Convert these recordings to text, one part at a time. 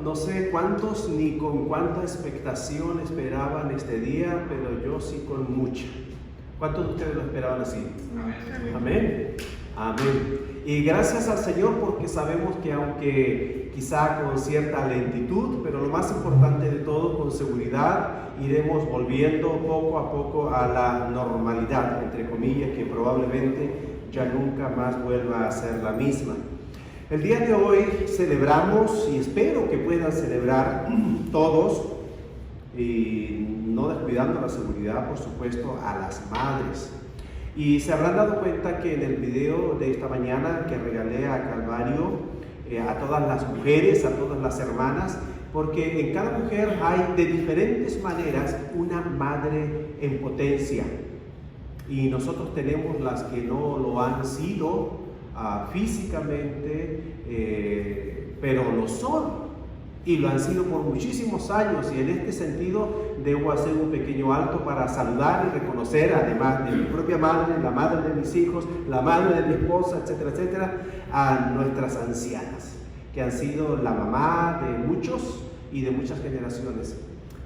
no sé cuántos ni con cuánta expectación esperaban este día, pero yo sí con mucha. ¿Cuántos de ustedes lo esperaban así? Amén. Amén. Amén. Y gracias al Señor, porque sabemos que aunque quizá con cierta lentitud, pero lo más importante de todo, con seguridad, iremos volviendo poco a poco a la normalidad, entre comillas, que probablemente ya nunca más vuelva a ser la misma. El día de hoy celebramos, y espero que puedan celebrar todos, y no descuidando la seguridad, por supuesto, a las madres. Y se habrán dado cuenta que en el video de esta mañana que regalé a Calvario, a todas las mujeres, a todas las hermanas, porque en cada mujer hay de diferentes maneras una madre en potencia. Y nosotros tenemos las que no lo han sido físicamente, pero lo son. Y lo han sido por muchísimos años, y en este sentido debo hacer un pequeño alto para saludar y reconocer, además de mi propia madre, la madre de mis hijos, la madre de mi esposa, etcétera, etcétera, a nuestras ancianas, que han sido la mamá de muchos y de muchas generaciones,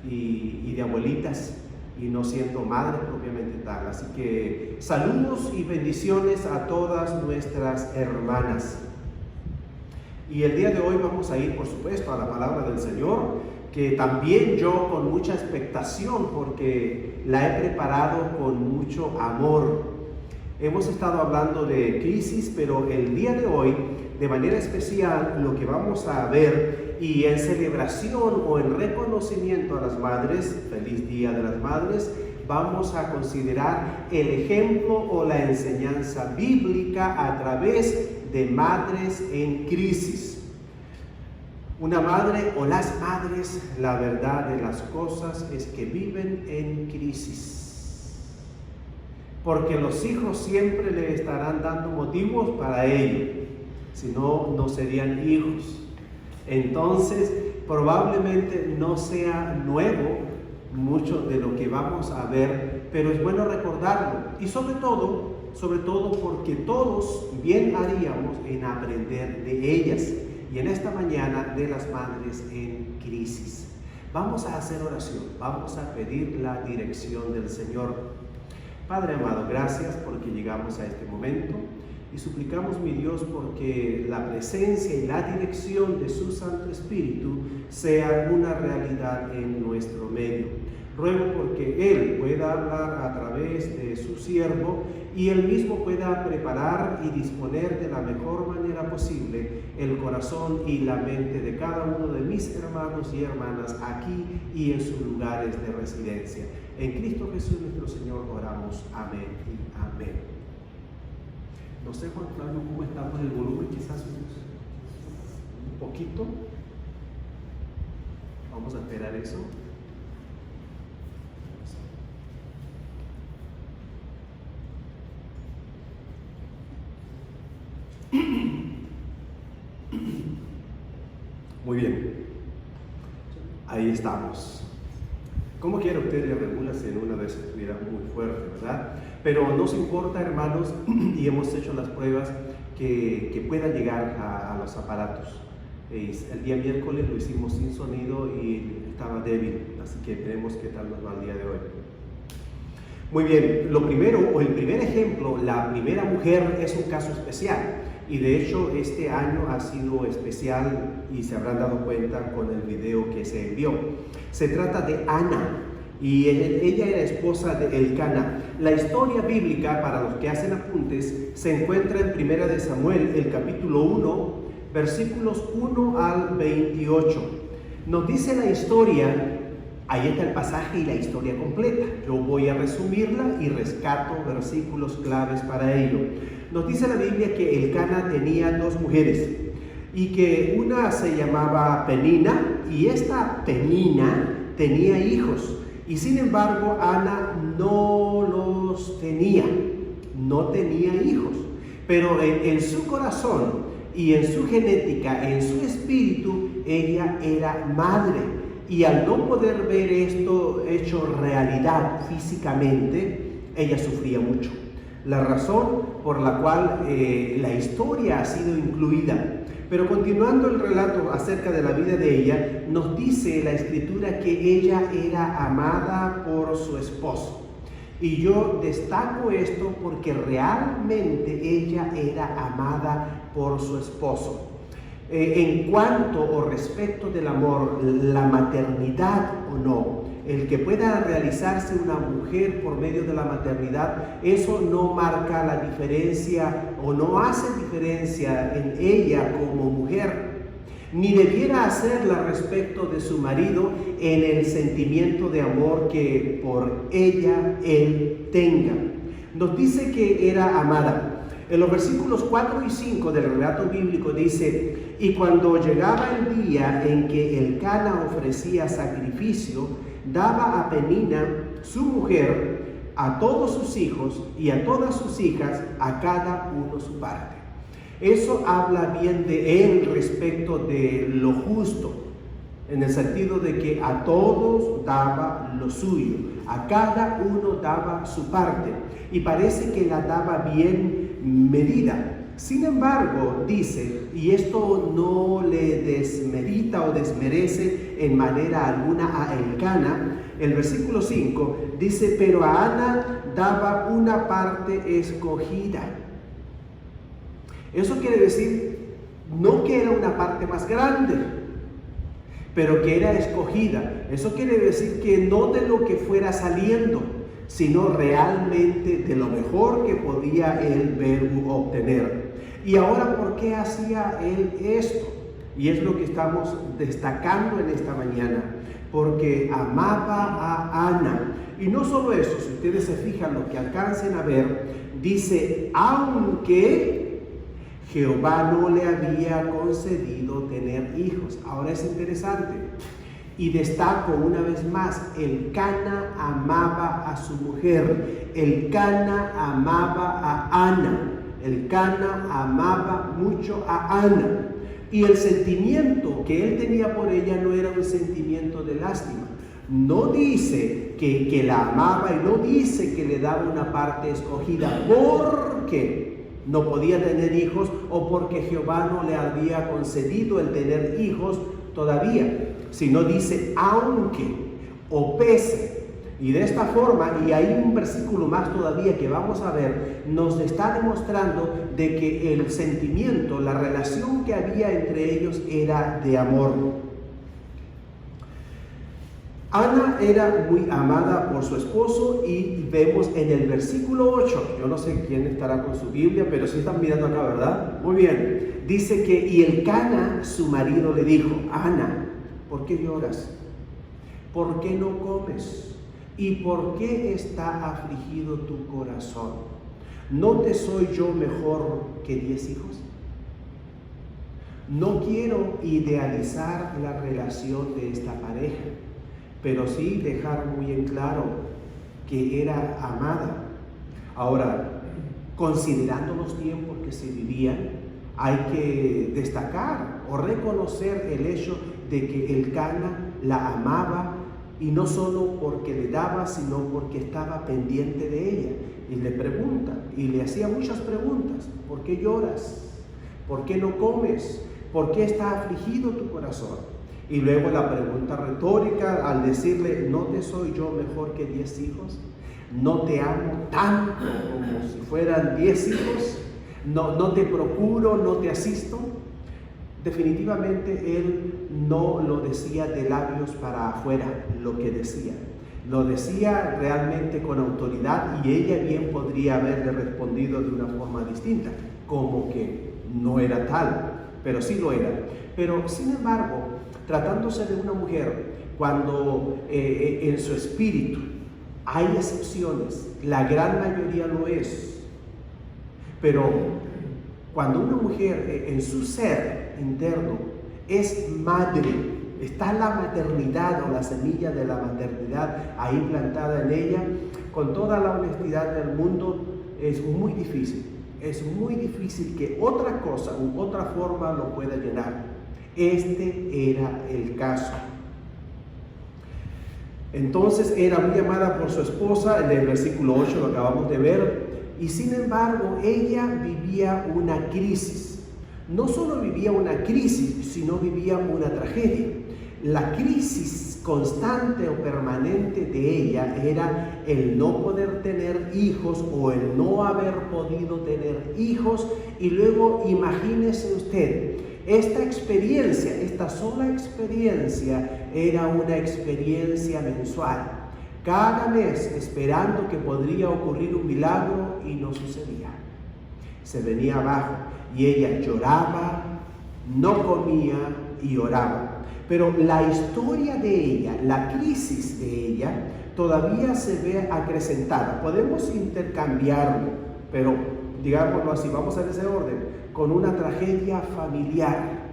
y de abuelitas, y no siendo madres propiamente tal. Así que saludos y bendiciones a todas nuestras hermanas. Y el día de hoy vamos a ir, por supuesto, a la palabra del Señor, que también yo con mucha expectación, porque la he preparado con mucho amor. Hemos estado hablando de crisis, pero el día de hoy, de manera especial, lo que vamos a ver, y en celebración o en reconocimiento a las madres, feliz Día de las Madres, vamos a considerar el ejemplo o la enseñanza bíblica a través de madres en crisis. Una madre o las madres, la verdad de las cosas es que viven en crisis, porque los hijos siempre le estarán dando motivos para ello, si no, no serían hijos. Entonces, probablemente no sea nuevo mucho de lo que vamos a ver, pero es bueno recordarlo, y sobre todo porque todos bien haríamos en aprender de ellas, y en esta mañana de las madres en crisis. Vamos a hacer oración, vamos a pedir la dirección del Señor. Padre amado, gracias porque llegamos a este momento, y suplicamos, mi Dios, porque la presencia y la dirección de su Santo Espíritu sea una realidad en nuestro medio. Ruego porque Él pueda hablar a través de su siervo, y Él mismo pueda preparar y disponer de la mejor manera posible el corazón y la mente de cada uno de mis hermanos y hermanas aquí y en sus lugares de residencia. En Cristo Jesús nuestro Señor oramos. Amén y amén. No sé, Juan Flavio, cómo estamos en el volumen, quizás un poquito. Vamos a esperar eso. Muy bien, ahí estamos. ¿Cómo quiera usted le regula si en una vez estuviera muy fuerte, verdad? Pero nos importa, hermanos, y hemos hecho las pruebas, que pueda llegar a los aparatos. El día miércoles lo hicimos sin sonido y estaba débil, así que veremos qué tal nos va el día de hoy. Muy bien, lo primero, o el primer ejemplo, la primera mujer, es un caso especial. Y de hecho este año ha sido especial, y se habrán dado cuenta con el video que se envió. Se trata de Ana, y ella era esposa de Elcana. La historia bíblica, para los que hacen apuntes, se encuentra en 1 de Samuel, el capítulo 1, versículos 1 al 28. Nos dice la historia, ahí está el pasaje y la historia completa. Yo voy a resumirla y rescato versículos claves para ello. Nos dice la Biblia que Elcana tenía dos mujeres, y que una se llamaba Penina, y esta Penina tenía hijos, y sin embargo Ana no los tenía, no tenía hijos, pero en su corazón y en su genética, en su espíritu, ella era madre, y al no poder ver esto hecho realidad físicamente, ella sufría mucho. La razón por la cual la historia ha sido incluida. Pero continuando el relato acerca de la vida de ella, nos dice la Escritura que ella era amada por su esposo. Y yo destaco esto porque realmente ella era amada por su esposo. En cuanto o respecto del amor, la maternidad o no, el que pueda realizarse una mujer por medio de la maternidad, eso no marca la diferencia o no hace diferencia en ella como mujer, ni debiera hacerla respecto de su marido en el sentimiento de amor que por ella él tenga. Nos dice que era amada. En los versículos 4 y 5 del relato bíblico dice: y cuando llegaba el día en que Elcana ofrecía sacrificio, daba a Penina, su mujer, a todos sus hijos y a todas sus hijas, a cada uno su parte. Eso habla bien de él respecto de lo justo, en el sentido de que a todos daba lo suyo, a cada uno daba su parte, y parece que la daba bien medida. Sin embargo, dice, y esto no le desmerita o desmerece en manera alguna a Elcana, el versículo 5 dice: pero a Ana daba una parte escogida. Eso quiere decir, no que era una parte más grande, pero que era escogida. Eso quiere decir que no de lo que fuera saliendo, sino realmente de lo mejor que podía él ver u obtener. Y ahora, ¿por qué hacía él esto? Y es lo que estamos destacando en esta mañana, porque amaba a Ana. Y no solo eso, si ustedes se fijan, lo que alcancen a ver, dice: aunque Jehová no le había concedido tener hijos. Ahora es interesante, y destaco una vez más, Elcana amaba a su mujer, Elcana amaba a Ana, Elcana amaba mucho a Ana, y el sentimiento que él tenía por ella no era un sentimiento de lástima. No dice que la amaba y no dice que le daba una parte escogida porque no podía tener hijos o porque Jehová no le había concedido el tener hijos todavía, sino dice aunque o pese. Y de esta forma, y hay un versículo más todavía que vamos a ver, nos está demostrando de que el sentimiento, la relación que había entre ellos era de amor. Ana era muy amada por su esposo, y vemos en el versículo 8, yo no sé quién estará con su Biblia, pero sí están mirando acá, ¿verdad? Muy bien, dice que: y Elcana, su marido, le dijo: Ana, ¿por qué lloras? ¿Por qué no comes? ¿Y por qué está afligido tu corazón? ¿No te soy yo mejor que 10 hijos? No quiero idealizar la relación de esta pareja, pero sí dejar muy en claro que era amada. Ahora, considerando los tiempos que se vivían, hay que destacar o reconocer el hecho de que Elcana la amaba, y no solo porque le daba, sino porque estaba pendiente de ella. Y le pregunta, y le hacía muchas preguntas: ¿por qué lloras? ¿Por qué no comes? ¿Por qué está afligido tu corazón? Y luego la pregunta retórica al decirle: ¿no te soy yo mejor que 10 hijos? ¿No te amo tanto como si fueran 10 hijos? ¿No te procuro, no te asisto? Definitivamente él no lo decía de labios para afuera lo que decía. Lo decía realmente con autoridad, y ella bien podría haberle respondido de una forma distinta, como que no era tal, pero sí lo era. Pero sin embargo, tratándose de una mujer, cuando en su espíritu hay excepciones, la gran mayoría lo es, pero cuando una mujer en su ser interno es madre, está la maternidad o la semilla de la maternidad ahí plantada en ella, con toda la honestidad del mundo, es muy difícil que otra cosa u otra forma lo pueda llenar. Este era el caso. Entonces era muy amada por su esposa, en el versículo 8 lo acabamos de ver, y sin embargo ella vivía una crisis. no solo vivía una crisis, sino vivía una tragedia. La crisis constante o permanente de ella era el no poder tener hijos o el no haber podido tener hijos. Y luego imagínese usted, esta experiencia, esta sola experiencia era una experiencia mensual. Cada mes esperando que podría ocurrir un milagro y no sucedía. Se venía abajo y ella lloraba, no comía y oraba. Pero la historia de ella, la crisis de ella, todavía se ve acrecentada. Podemos intercambiarlo, pero digámoslo así, vamos en ese orden, con una tragedia familiar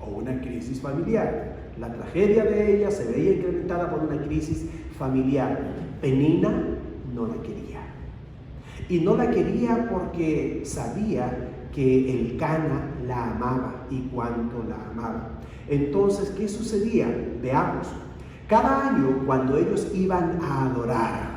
o una crisis familiar. La tragedia de ella se veía incrementada por una crisis familiar. Penina no la quería. Y no la quería porque sabía que Elcana la amaba y cuánto la amaba. Entonces, ¿qué sucedía? Veamos. Cada año, cuando ellos iban a adorar,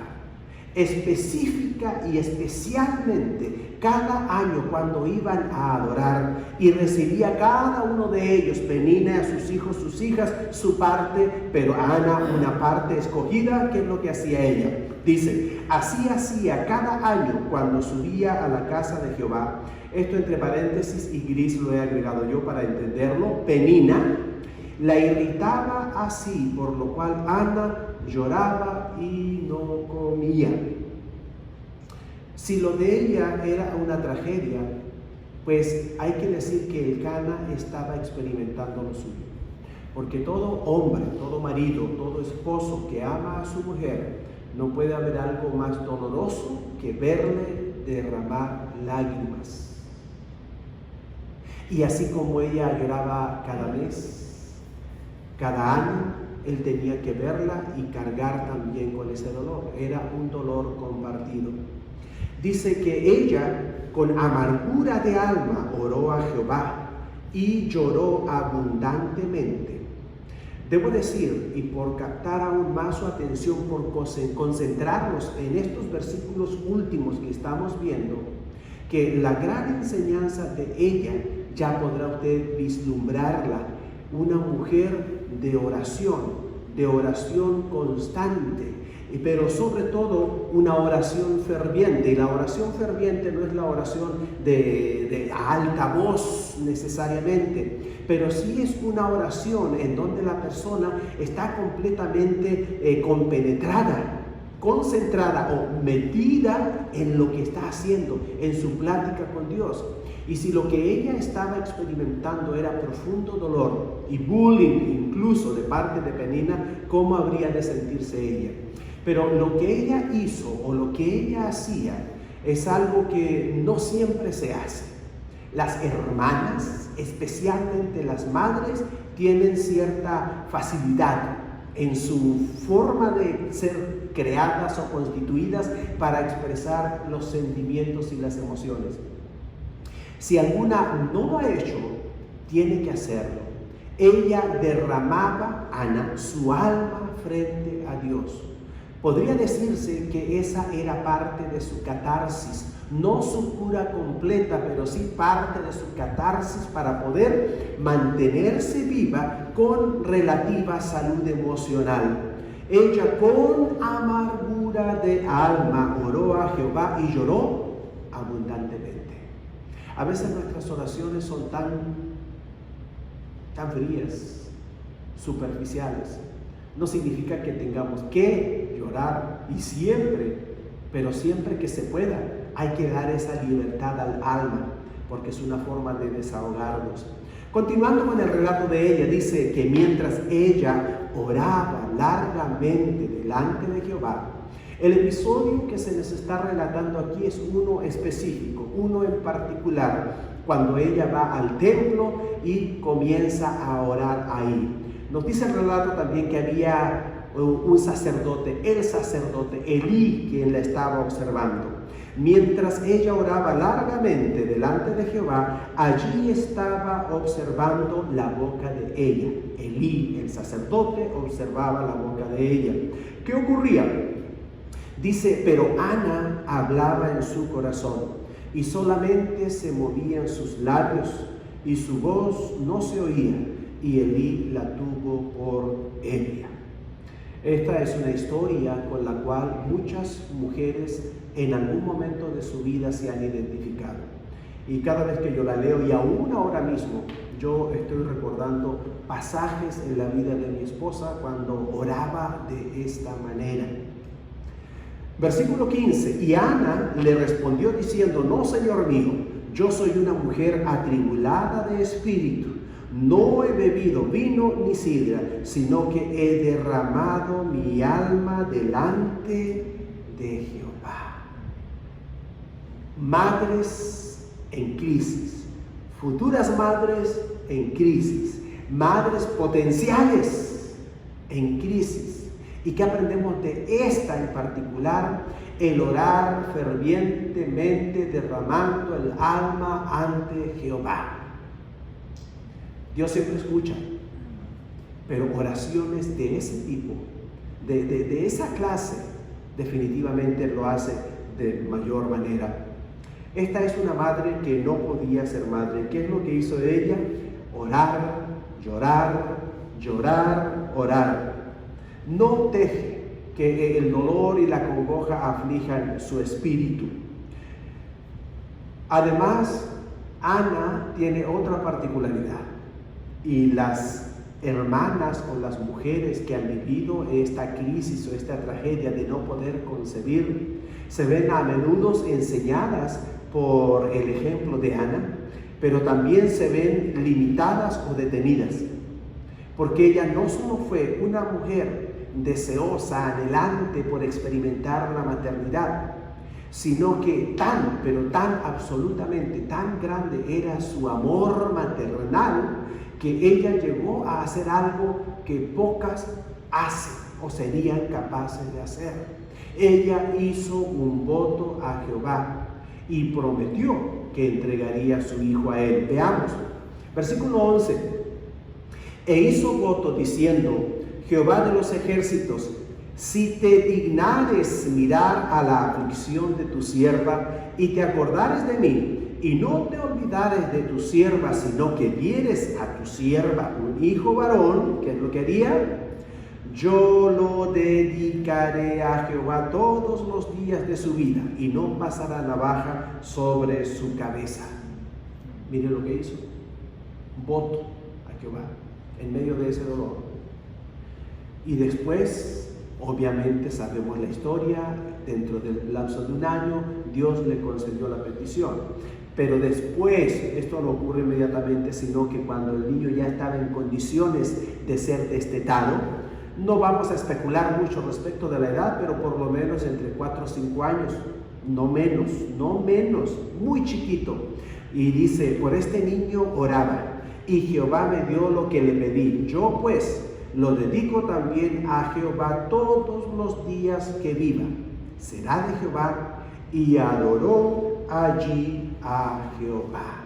específica y especialmente cada año cuando iban a adorar, y recibía cada uno de ellos, Penina, a sus hijos, sus hijas, su parte, pero Ana una parte escogida. ¿Qué es lo que hacía ella? Dice, así hacía cada año cuando subía a la casa de Jehová. Esto entre paréntesis y gris lo he agregado yo para entenderlo. Penina la irritaba así, por lo cual Ana lloraba y no comía. Si lo de ella era una tragedia, pues hay que decir que Elcana estaba experimentando lo suyo. Porque todo hombre, todo marido, todo esposo que ama a su mujer, no puede haber algo más doloroso que verle derramar lágrimas. Y así como ella lloraba cada mes, cada año, él tenía que verla y cargar también con ese dolor. Era un dolor compartido. Dice que ella, con amargura de alma, oró a Jehová y lloró abundantemente. Debo decir, y por captar aún más su atención, por concentrarnos en estos versículos últimos que estamos viendo, que la gran enseñanza de ella, ya podrá usted vislumbrarla, una mujer de oración constante, pero sobre todo una oración ferviente. Y la oración ferviente no es la oración de alta voz necesariamente, pero sí es una oración en donde la persona está completamente compenetrada, concentrada o metida en lo que está haciendo, en su plática con Dios. Y si lo que ella estaba experimentando era profundo dolor y bullying incluso de parte de Penina, ¿cómo habría de sentirse ella? Pero lo que ella hizo o lo que ella hacía es algo que no siempre se hace. Las hermanas, especialmente las madres, tienen cierta facilidad en su forma de ser creadas o constituidas para expresar los sentimientos y las emociones. Si alguna no lo ha hecho, tiene que hacerlo. Ella derramaba, Ana, su alma frente a Dios. Podría decirse que esa era parte de su catarsis, no su cura completa, pero sí parte de su catarsis para poder mantenerse viva con relativa salud emocional. Ella con amargura de alma oró a Jehová y lloró abundantemente. A veces nuestras oraciones son tan frías, superficiales. No significa que tengamos que llorar y siempre, pero siempre que se pueda, hay que dar esa libertad al alma, porque es una forma de desahogarnos. Continuando con el relato de ella, dice que mientras ella oraba largamente delante de Jehová, el episodio que se les está relatando aquí es uno específico, uno en particular, cuando ella va al templo y comienza a orar ahí. Nos dice el relato también que había un sacerdote, el sacerdote Elí, quien la estaba observando. Mientras ella oraba largamente delante de Jehová, allí estaba observando la boca de ella. Elí, el sacerdote, observaba la boca de ella. ¿Qué ocurría? Dice, pero Ana hablaba en su corazón y solamente se movían sus labios y su voz no se oía, y Elí la tuvo por ebria. Esta es una historia con la cual muchas mujeres en algún momento de su vida se han identificado. Y cada vez que yo la leo, y aún ahora mismo, yo estoy recordando pasajes en la vida de mi esposa cuando oraba de esta manera. Versículo 15, y Ana le respondió diciendo: no, Señor mío, yo soy una mujer atribulada de espíritu. No he bebido vino ni sidra, sino que he derramado mi alma delante de Jehová. Madres en crisis, futuras madres en crisis, madres potenciales en crisis. ¿Y qué aprendemos de esta en particular? El orar fervientemente, derramando el alma ante Jehová. Dios siempre escucha, pero oraciones de ese tipo, de esa clase, definitivamente lo hace de mayor manera. Esta es una madre que no podía ser madre. ¿Qué es lo que hizo ella? Orar, llorar, llorar, orar. No deje que el dolor y la congoja aflijan su espíritu. Además, Ana tiene otra particularidad. Y las hermanas o las mujeres que han vivido esta crisis o esta tragedia de no poder concebir, se ven a menudo enseñadas por el ejemplo de Ana, pero también se ven limitadas o detenidas, porque ella no solo fue una mujer deseosa, anhelante por experimentar la maternidad, sino que pero tan absolutamente, tan grande era su amor maternal, que ella llegó a hacer algo que pocas hacen o serían capaces de hacer. Ella hizo un voto a Jehová y prometió que entregaría a su hijo a él. Veamos, versículo 11. E hizo voto diciendo: Jehová de los ejércitos, si te dignares mirar a la aflicción de tu sierva y te acordares de mí, y no te olvidares de tu sierva, sino que dieres a tu sierva un hijo varón, ¿qué es lo que haría? Yo lo dedicaré a Jehová todos los días de su vida, y no pasará navaja sobre su cabeza. Miren lo que hizo. Voto a Jehová en medio de ese dolor. Y después, obviamente sabemos la historia, dentro del lapso de un año, Dios le concedió la petición. Pero después, esto no ocurre inmediatamente, sino que cuando el niño ya estaba en condiciones de ser destetado, no vamos a especular mucho respecto de la edad, pero por lo menos entre 4 o 5 años, no menos, muy chiquito. Y dice: por este niño oraba, y Jehová me dio lo que le pedí. Yo pues lo dedico también a Jehová todos los días que viva. Será de Jehová. Y adoró allí a Jehová.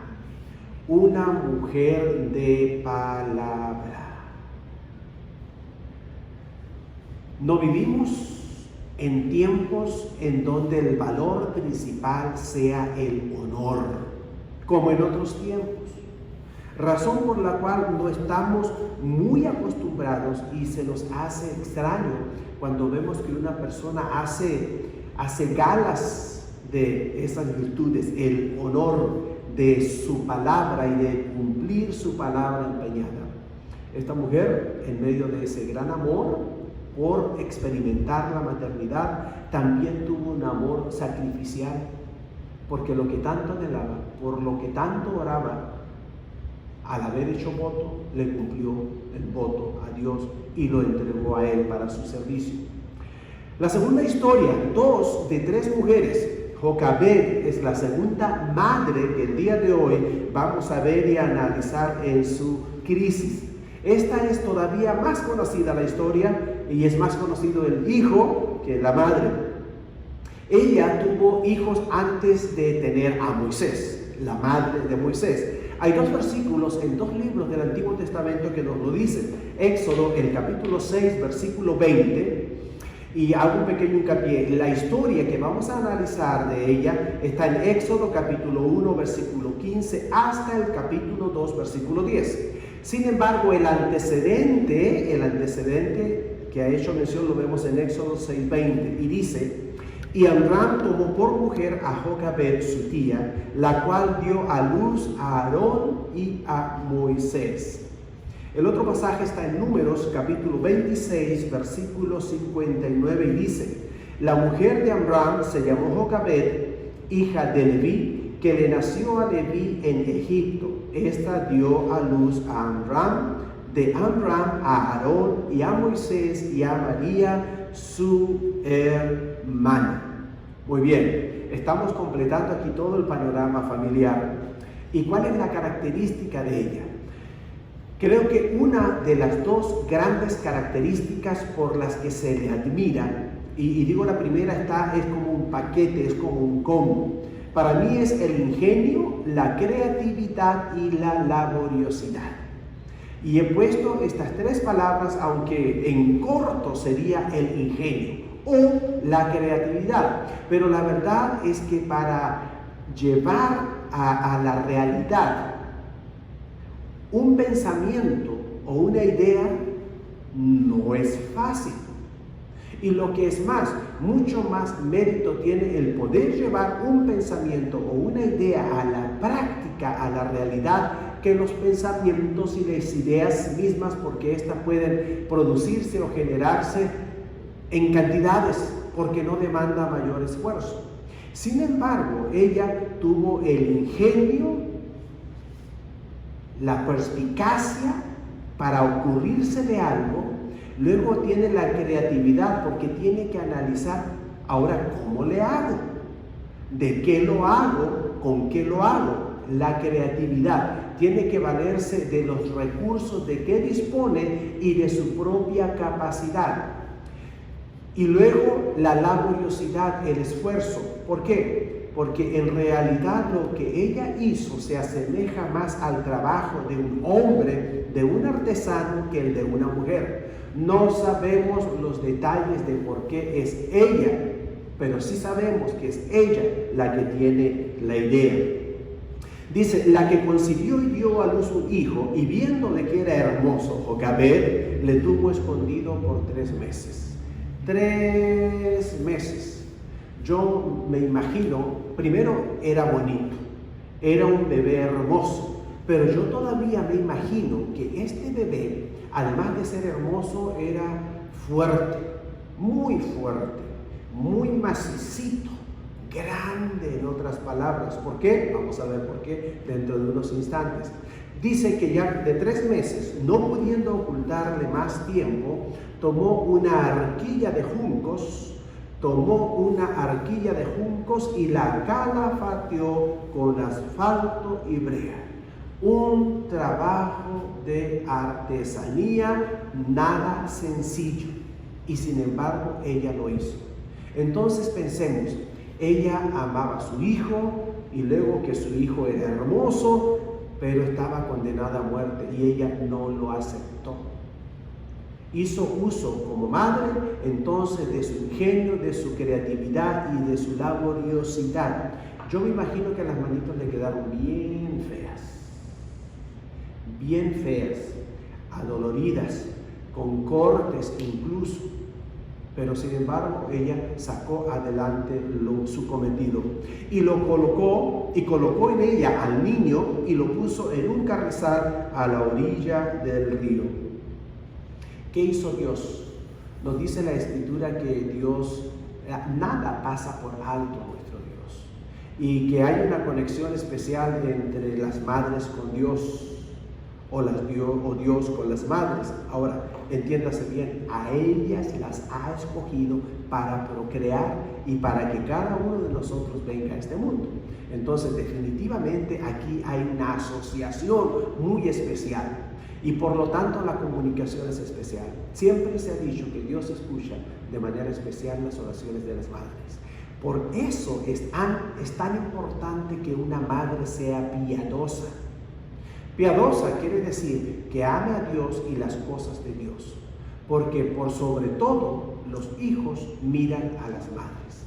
Una mujer de palabra. No vivimos en tiempos en donde el valor principal sea el honor, como en otros tiempos. Razón por la cual no estamos muy acostumbrados y se nos hace extraño cuando vemos que una persona hace galas de esas virtudes, el honor de su palabra y de cumplir su palabra empeñada. Esta mujer, en medio de ese gran amor por experimentar la maternidad, también tuvo un amor sacrificial, porque lo que tanto anhelaba, por lo que tanto oraba, al haber hecho voto, le cumplió el voto a Dios y lo entregó a él para su servicio. La segunda historia, 2 de 3 mujeres. Jocabed es la segunda madre que el día de hoy vamos a ver y analizar en su crisis. Esta es todavía más conocida la historia y es más conocido el hijo que la madre. Ella tuvo hijos antes de tener a Moisés, la madre de Moisés. Hay 2 versículos en 2 libros del Antiguo Testamento que nos lo dicen. Éxodo, el capítulo 6, versículo 20. Y hago un pequeño hincapié. La historia que vamos a analizar de ella está en Éxodo capítulo 1, versículo 15, hasta el capítulo 2, versículo 10. Sin embargo, el antecedente que ha hecho mención lo vemos en Éxodo 6:20 y dice: y Amram tomó por mujer a Jocabed su tía, la cual dio a luz a Aarón y a Moisés. El otro pasaje está en Números capítulo 26, versículo 59 y dice: la mujer de Amram se llamó Jocabed, hija de Leví, que le nació a Leví en Egipto. Esta dio a luz a Amram, de Amram a Aarón y a Moisés y a María su hermana. Muy bien, estamos completando aquí todo el panorama familiar. ¿Y cuál es la característica de ella? Creo que una de las dos grandes características por las que se le admira, y digo la primera, es como un paquete, es como un combo. Para mí es el ingenio, la creatividad y la laboriosidad. Y he puesto estas tres palabras, aunque en corto sería el ingenio o la creatividad. Pero la verdad es que para llevar a la realidad un pensamiento o una idea no es fácil. Y lo que es más, mucho más mérito tiene el poder llevar un pensamiento o una idea a la práctica, a la realidad, que los pensamientos y las ideas mismas, porque éstas pueden producirse o generarse en cantidades, porque no demanda mayor esfuerzo. Sin embargo, ella tuvo el ingenio, la perspicacia para ocurrirse de algo, luego tiene la creatividad porque tiene que analizar, ahora, ¿cómo le hago? ¿De qué lo hago? ¿Con qué lo hago? La creatividad tiene que valerse de los recursos de que dispone y de su propia capacidad. Y luego la laboriosidad, el esfuerzo. ¿Por qué? Porque en realidad lo que ella hizo se asemeja más al trabajo de un hombre, de un artesano, que el de una mujer. No sabemos los detalles de por qué es ella, pero sí sabemos que es ella la que tiene la idea. Dice: la que concibió y dio a luz un hijo, y viéndole que era hermoso, Jocabed le tuvo escondido por 3 meses. 3 meses. Yo me imagino, primero era bonito, era un bebé hermoso, pero yo todavía me imagino que este bebé, además de ser hermoso, era fuerte, muy macicito, grande, en otras palabras. ¿Por qué? Vamos a ver por qué dentro de unos instantes. Dice que ya de 3 meses, no pudiendo ocultarle más tiempo, tomó una arquilla de juncos, y la calafateó con asfalto y brea. Un trabajo de artesanía nada sencillo, y sin embargo ella lo hizo. Entonces pensemos, ella amaba a su hijo, y luego que su hijo era hermoso, pero estaba condenada a muerte, y ella no lo aceptó. Hizo uso como madre entonces de su ingenio, de su creatividad y de su laboriosidad. Yo me imagino que las manitos le quedaron bien feas, adoloridas, con cortes incluso, pero sin embargo ella sacó adelante su cometido y colocó en ella al niño y lo puso en un carrizal a la orilla del río. ¿Qué hizo Dios? Nos dice la Escritura que Dios, nada pasa por alto a nuestro Dios, y que hay una conexión especial entre las madres con Dios, o Dios con las madres. Ahora, entiéndase bien, a ellas las ha escogido para procrear y para que cada uno de nosotros venga a este mundo. Entonces, definitivamente aquí hay una asociación muy especial, y por lo tanto la comunicación es especial. Siempre se ha dicho que Dios escucha de manera especial las oraciones de las madres. Por eso es tan importante que una madre sea piadosa. Piadosa quiere decir que ame a Dios y las cosas de Dios, porque por sobre todo los hijos miran a las madres.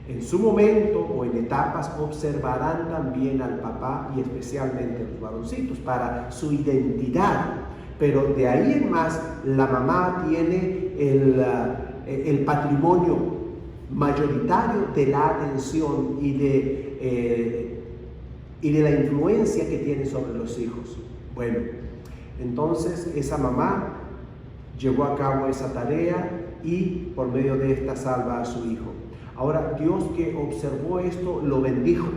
En su momento o en etapas observarán también al papá y especialmente a los varoncitos para su identidad. Pero de ahí en más, la mamá tiene el patrimonio mayoritario de la atención y de la influencia que tiene sobre los hijos. Bueno, entonces esa mamá llevó a cabo esa tarea y por medio de esta salva a su hijo. Ahora, Dios, que observó esto, lo bendijo.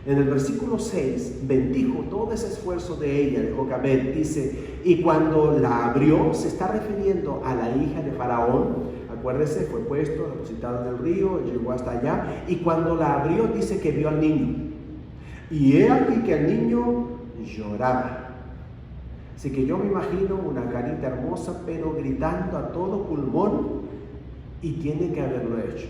En el versículo 6, bendijo todo ese esfuerzo de ella, de Jocabed, dice, y cuando la abrió, se está refiriendo a la hija de Faraón. Acuérdese, fue puesto, depositado en el río, llegó hasta allá, y cuando la abrió, dice que vio al niño. Y he aquí que el niño lloraba. Así que yo me imagino una carita hermosa, pero gritando a todo pulmón, y tiene que haberlo hecho.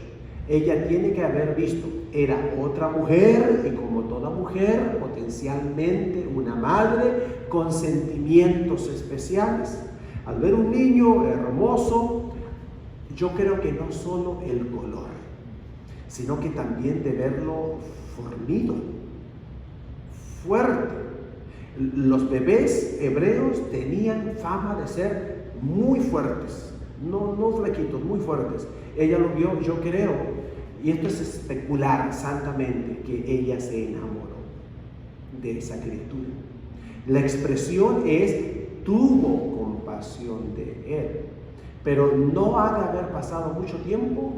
Ella tiene que haber visto, era otra mujer, y como toda mujer, potencialmente una madre con sentimientos especiales. Al ver un niño hermoso, yo creo que no solo el color, sino que también de verlo fornido, fuerte. Los bebés hebreos tenían fama de ser muy fuertes, no flaquitos, muy fuertes. Ella lo vio, yo creo, y esto es especular santamente, que ella se enamoró de esa criatura. La expresión es, tuvo compasión de él, pero no ha de haber pasado mucho tiempo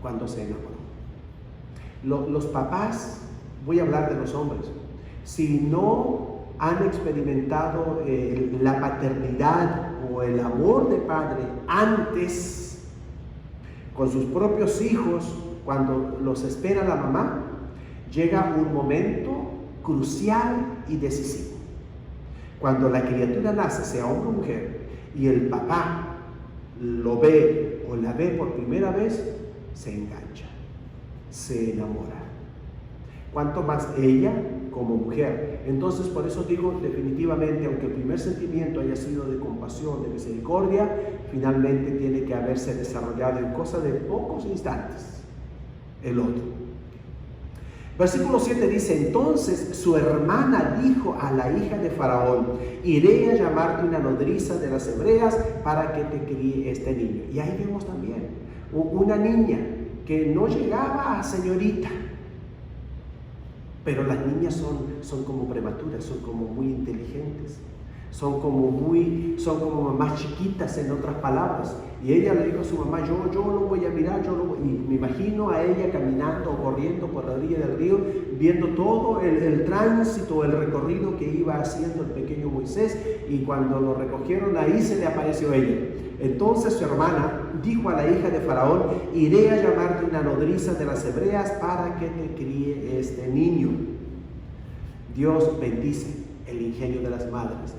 cuando se enamoró. Los papás, voy a hablar de los hombres, si no han experimentado la paternidad o el amor de padre antes con sus propios hijos, cuando los espera la mamá, llega un momento crucial y decisivo. Cuando la criatura nace, sea hombre o mujer, y el papá lo ve o la ve por primera vez, se engancha, se enamora. Cuanto más ella como mujer. Entonces, por eso digo definitivamente, aunque el primer sentimiento haya sido de compasión, de misericordia, finalmente tiene que haberse desarrollado en cosa de pocos instantes el otro. Versículo 7 dice, entonces su hermana dijo a la hija de Faraón, iré a llamarte una nodriza de las hebreas para que te críe este niño. Y ahí vemos también una niña que no llegaba a señorita, pero las niñas son como prematuras, son como muy inteligentes, son como más chiquitas, en otras palabras. Y ella le dijo a su mamá, yo lo voy a mirar, y me imagino a ella caminando o corriendo por la orilla del río, viendo todo el tránsito, el recorrido que iba haciendo el pequeño Moisés, y cuando lo recogieron, ahí se le apareció ella. Entonces su hermana dijo a la hija de Faraón, iré a llamarte una nodriza de las hebreas para que te críe este niño. Dios bendice el ingenio de las madres.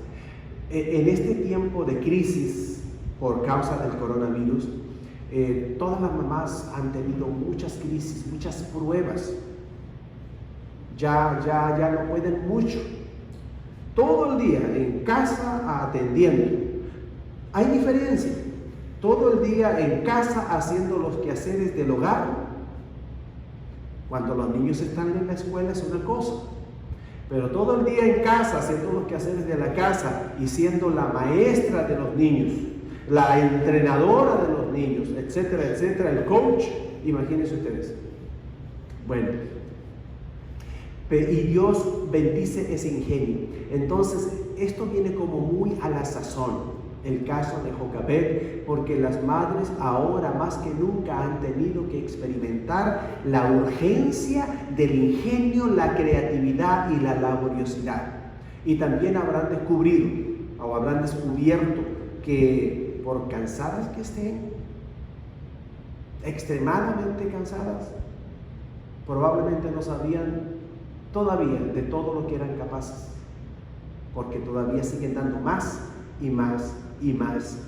En este tiempo de crisis por causa del coronavirus, todas las mamás han tenido muchas crisis, muchas pruebas. Ya no pueden mucho. Todo el día en casa atendiendo. Hay diferencia. Todo el día en casa haciendo los quehaceres del hogar. Cuando los niños están en la escuela es una cosa. Pero todo el día en casa haciendo los quehaceres de la casa y siendo la maestra de los niños, la entrenadora de los niños, etcétera, etcétera, el coach, imagínense ustedes. Bueno, y Dios bendice ese ingenio. Entonces, esto viene como muy a la sazón, el caso de Jocabed, porque las madres ahora más que nunca han tenido que experimentar la urgencia del ingenio, la creatividad y la laboriosidad. Y también habrán descubierto que por cansadas que estén, extremadamente cansadas, probablemente no sabían todavía de todo lo que eran capaces, porque todavía siguen dando más y más y más.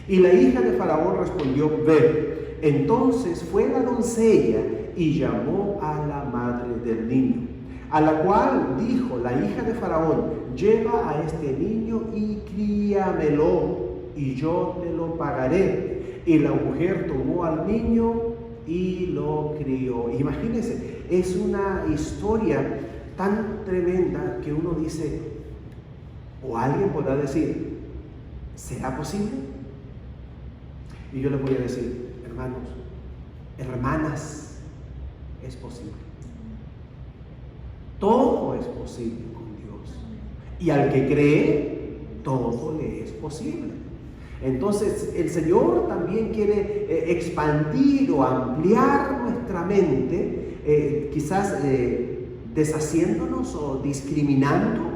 Y la hija de Faraón respondió, ve. Entonces fue la doncella y llamó a la madre del niño, a la cual dijo la hija de Faraón, lleva a este niño y críamelo, y yo te lo pagaré. y la mujer tomó al niño y lo crió. Imagínense, es una historia tan tremenda que uno dice, o alguien podrá decir, ¿será posible? Y yo les voy a decir, hermanos, hermanas, es posible. Todo es posible con Dios. Y al que cree, todo le es posible. Entonces, el Señor también quiere expandir o ampliar nuestra mente, quizás deshaciéndonos o discriminando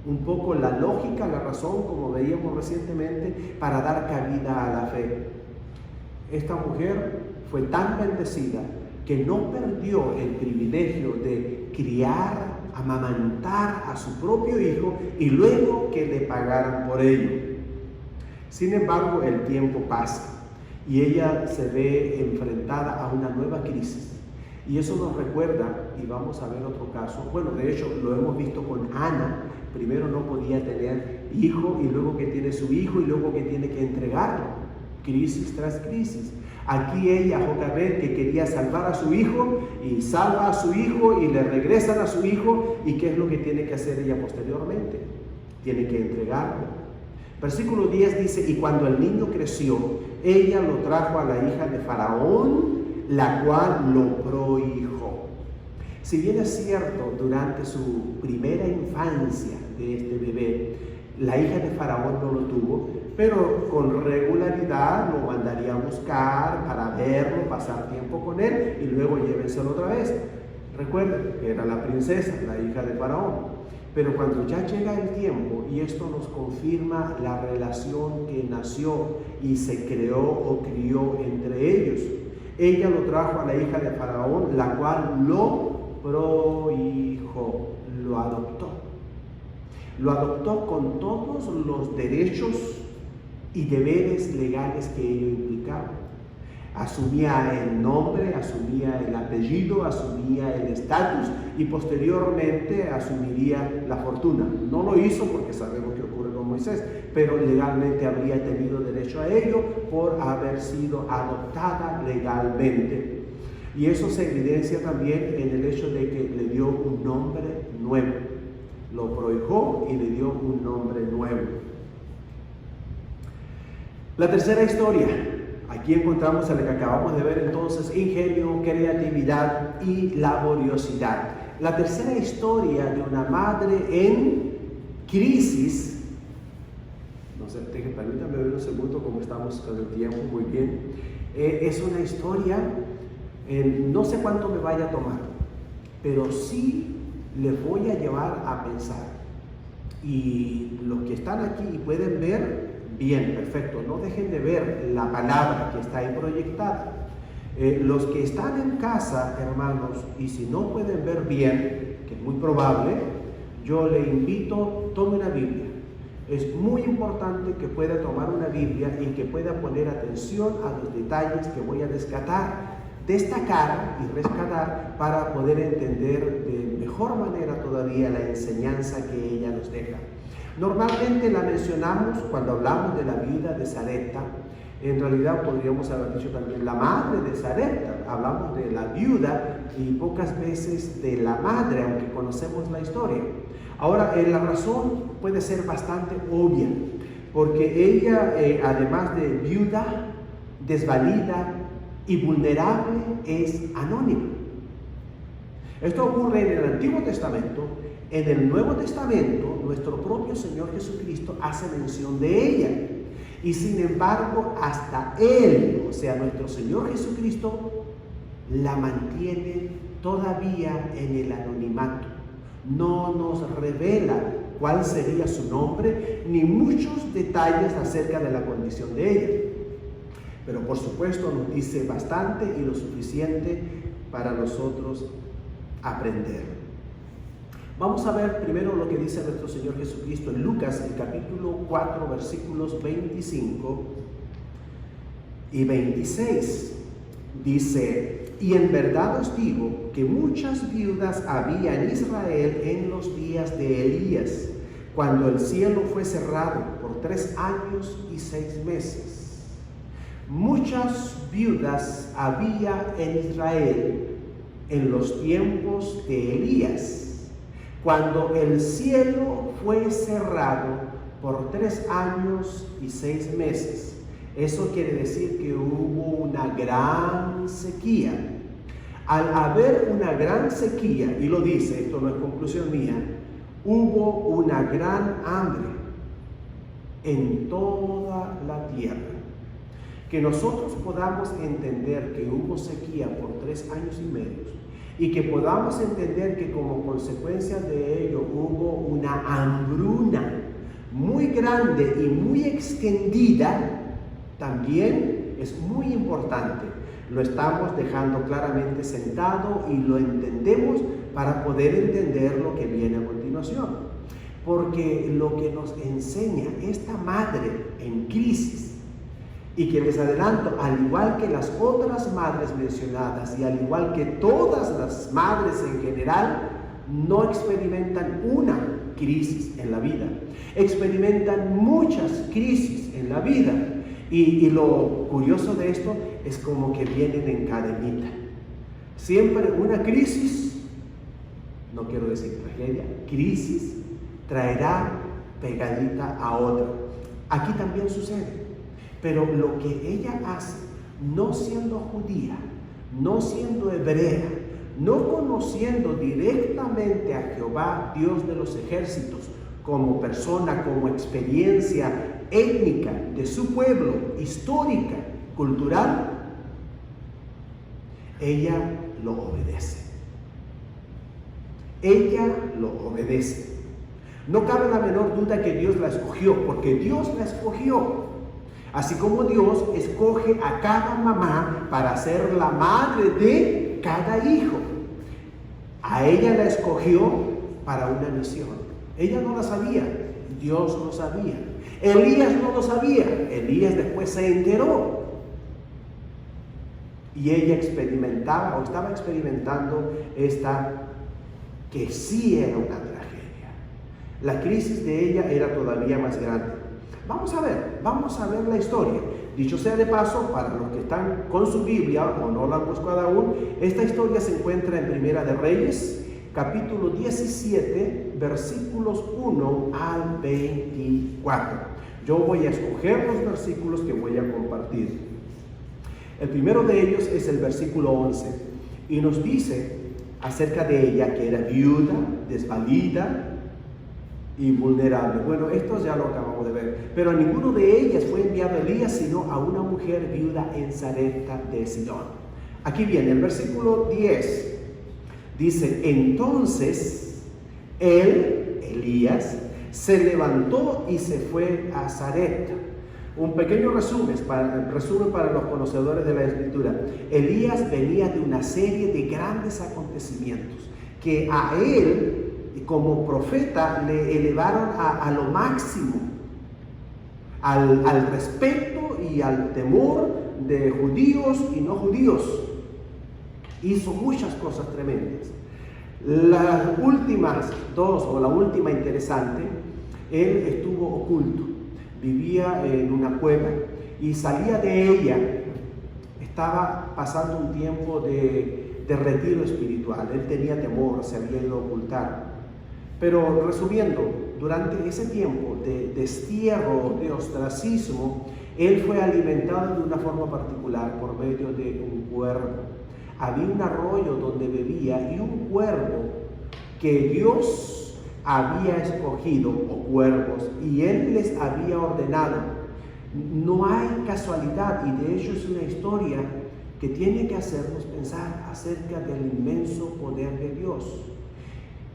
un poco la lógica, la razón, como veíamos recientemente, para dar cabida a la fe. Esta mujer fue tan bendecida que no perdió el privilegio de criar, amamantar a su propio hijo y luego que le pagaran por ello. Sin embargo, el tiempo pasa y ella se ve enfrentada a una nueva crisis. Y eso nos recuerda, y vamos a ver otro caso, bueno, de hecho lo hemos visto con Ana. Primero no podía tener hijo y luego que tiene su hijo y luego que tiene que entregarlo, crisis tras crisis. Aquí ella, Jocabed, que quería salvar a su hijo y salva a su hijo y le regresan a su hijo, y ¿qué es lo que tiene que hacer ella posteriormente? Tiene que entregarlo. Versículo 10 dice, y cuando el niño creció, ella lo trajo a la hija de Faraón, la cual lo prohijó. Si bien es cierto, durante su primera infancia de este bebé, la hija de Faraón no lo tuvo, pero con regularidad lo mandaría a buscar para verlo, pasar tiempo con él y luego llévenselo otra vez. Recuerden que era la princesa, la hija de Faraón. Pero cuando ya llega el tiempo, y esto nos confirma la relación que nació y se creó o crió entre ellos, ella lo trajo a la hija de Faraón, la cual lo prohijó, lo adoptó. Lo adoptó con todos los derechos y deberes legales que ello implicaba. Asumía el nombre, asumía el apellido, asumía el estatus y posteriormente asumiría la fortuna. No lo hizo porque sabemos que ocurre con Moisés, pero legalmente habría tenido derecho a ello por haber sido adoptada legalmente. Y eso se evidencia también en el hecho de que le dio un nombre nuevo. Lo prohijó y le dio un nombre nuevo. La tercera historia. Aquí encontramos a lo que acabamos de ver entonces: ingenio, creatividad y laboriosidad. La tercera historia de una madre en crisis. No sé, permítanme ver un segundo cómo estamos con el tiempo. Muy bien. Es una historia, no sé cuánto me vaya a tomar, pero sí les voy a llevar a pensar. Y los que están aquí y pueden ver, bien, perfecto, no dejen de ver la palabra que está ahí proyectada. Los que están en casa, hermanos, y si no pueden ver bien, que es muy probable, yo le invito, tome una Biblia. Es muy importante que pueda tomar una Biblia y que pueda poner atención a los detalles que voy a destacar y rescatar para poder entender de mejor manera todavía la enseñanza que ella nos deja. Normalmente la mencionamos cuando hablamos de la vida de Sarepta. En realidad podríamos haber dicho también la madre de Sarepta. Hablamos de la viuda y pocas veces de la madre, aunque conocemos la historia. Ahora, la razón puede ser bastante obvia, porque ella, además de viuda, desvalida y vulnerable, es anónima. Esto ocurre en el Antiguo Testamento. En el Nuevo Testamento, nuestro propio Señor Jesucristo hace mención de ella. Y sin embargo, hasta Él, o sea, nuestro Señor Jesucristo, la mantiene todavía en el anonimato. No nos revela cuál sería su nombre, ni muchos detalles acerca de la condición de ella. Pero por supuesto nos dice bastante y lo suficiente para nosotros aprender. Vamos a ver primero lo que dice nuestro Señor Jesucristo en Lucas, el capítulo 4, versículos 25 y 26. Dice: y en verdad os digo que muchas viudas había en Israel en los días de Elías, cuando el cielo fue cerrado por 3 años y 6 meses. Muchas viudas había en Israel en los tiempos de Elías, cuando el cielo fue cerrado por 3 años y 6 meses. Eso quiere decir que hubo una gran sequía. Al haber una gran sequía, y lo dice, esto no es conclusión mía, hubo una gran hambre en toda la tierra. Que nosotros podamos entender que hubo sequía por 3 años y medio y que podamos entender que como consecuencia de ello hubo una hambruna muy grande y muy extendida, también es muy importante. Lo estamos dejando claramente sentado y lo entendemos para poder entender lo que viene a continuación. Porque lo que nos enseña esta madre en crisis, y que les adelanto, al igual que las otras madres mencionadas y al igual que todas las madres en general, no experimentan una crisis en la vida, experimentan muchas crisis en la vida. Y lo curioso de esto es como que vienen en cadenita. Siempre una crisis, no quiero decir tragedia, crisis traerá pegadita a otra. Aquí también sucede. Pero lo que ella hace, no siendo judía, no siendo hebrea, no conociendo directamente a Jehová, Dios de los ejércitos, como persona, como experiencia étnica de su pueblo, histórica, cultural, ella lo obedece. Ella lo obedece. No cabe la menor duda que Dios la escogió, porque Dios la escogió. Así como Dios escoge a cada mamá para ser la madre de cada hijo. A ella la escogió para una misión. Ella no la sabía, Dios lo sabía. Elías no lo sabía, Elías después se enteró. Y ella experimentaba o estaba experimentando esta que sí era una tragedia. La crisis de ella era todavía más grande. Vamos a ver la historia. Dicho sea de paso, para los que están con su Biblia o no la han buscado aún, esta historia se encuentra en Primera de Reyes, capítulo 17, versículos 1 al 24. Yo voy a escoger los versículos que voy a compartir. El primero de ellos es el versículo 11 y nos dice acerca de ella que era viuda, desvalida y vulnerable. Bueno, esto ya lo acabamos de ver. Pero a ninguno de ellas fue enviado Elías, sino a una mujer viuda en Sarepta de Sidón. Aquí viene el versículo 10. Dice, entonces él, Elías, se levantó y se fue a Sarepta. Un pequeño resumen para los conocedores de la Escritura. Elías venía de una serie de grandes acontecimientos que a él, como profeta, le elevaron a lo máximo, al respeto y al temor de judíos y no judíos. Hizo muchas cosas tremendas. Las últimas dos, o la última interesante, él estuvo oculto, vivía en una cueva y salía de ella. Estaba pasando un tiempo de retiro espiritual. Él tenía temor, se había ido a ocultar. Pero resumiendo, durante ese tiempo de destierro, de ostracismo, él fue alimentado de una forma particular por medio de un cuervo. Había un arroyo donde bebía y un cuervo que Dios había escogido, o cuervos, y él les había ordenado. No hay casualidad, y de hecho es una historia que tiene que hacernos pensar acerca del inmenso poder de Dios.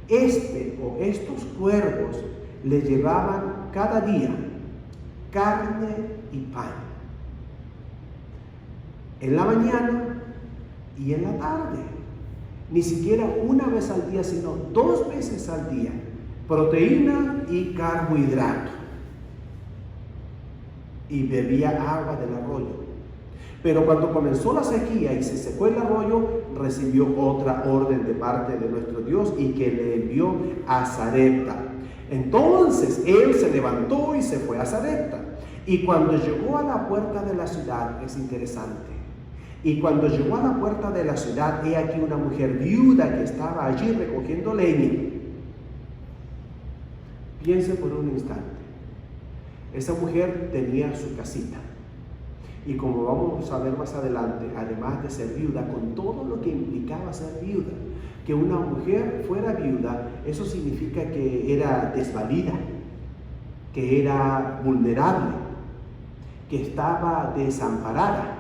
Estos cuervos le llevaban cada día carne y pan, en la mañana y en la tarde. Ni siquiera una vez al día, sino 2 veces al día, proteína y carbohidrato. Y bebía agua del arroyo. Pero cuando comenzó la sequía y se secó el arroyo, recibió otra orden de parte de nuestro Dios y que le envió a Sarepta. Entonces él se levantó y se fue a Sarepta. Y cuando llegó a la puerta de la ciudad, es interesante, y cuando llegó a la puerta de la ciudad, he aquí una mujer viuda que estaba allí recogiendo leña. Piense por un instante, esa mujer tenía su casita, y como vamos a ver más adelante, además de ser viuda, con todo lo que implicaba ser viuda, que una mujer fuera viuda, eso significa que era desvalida, que era vulnerable, que estaba desamparada.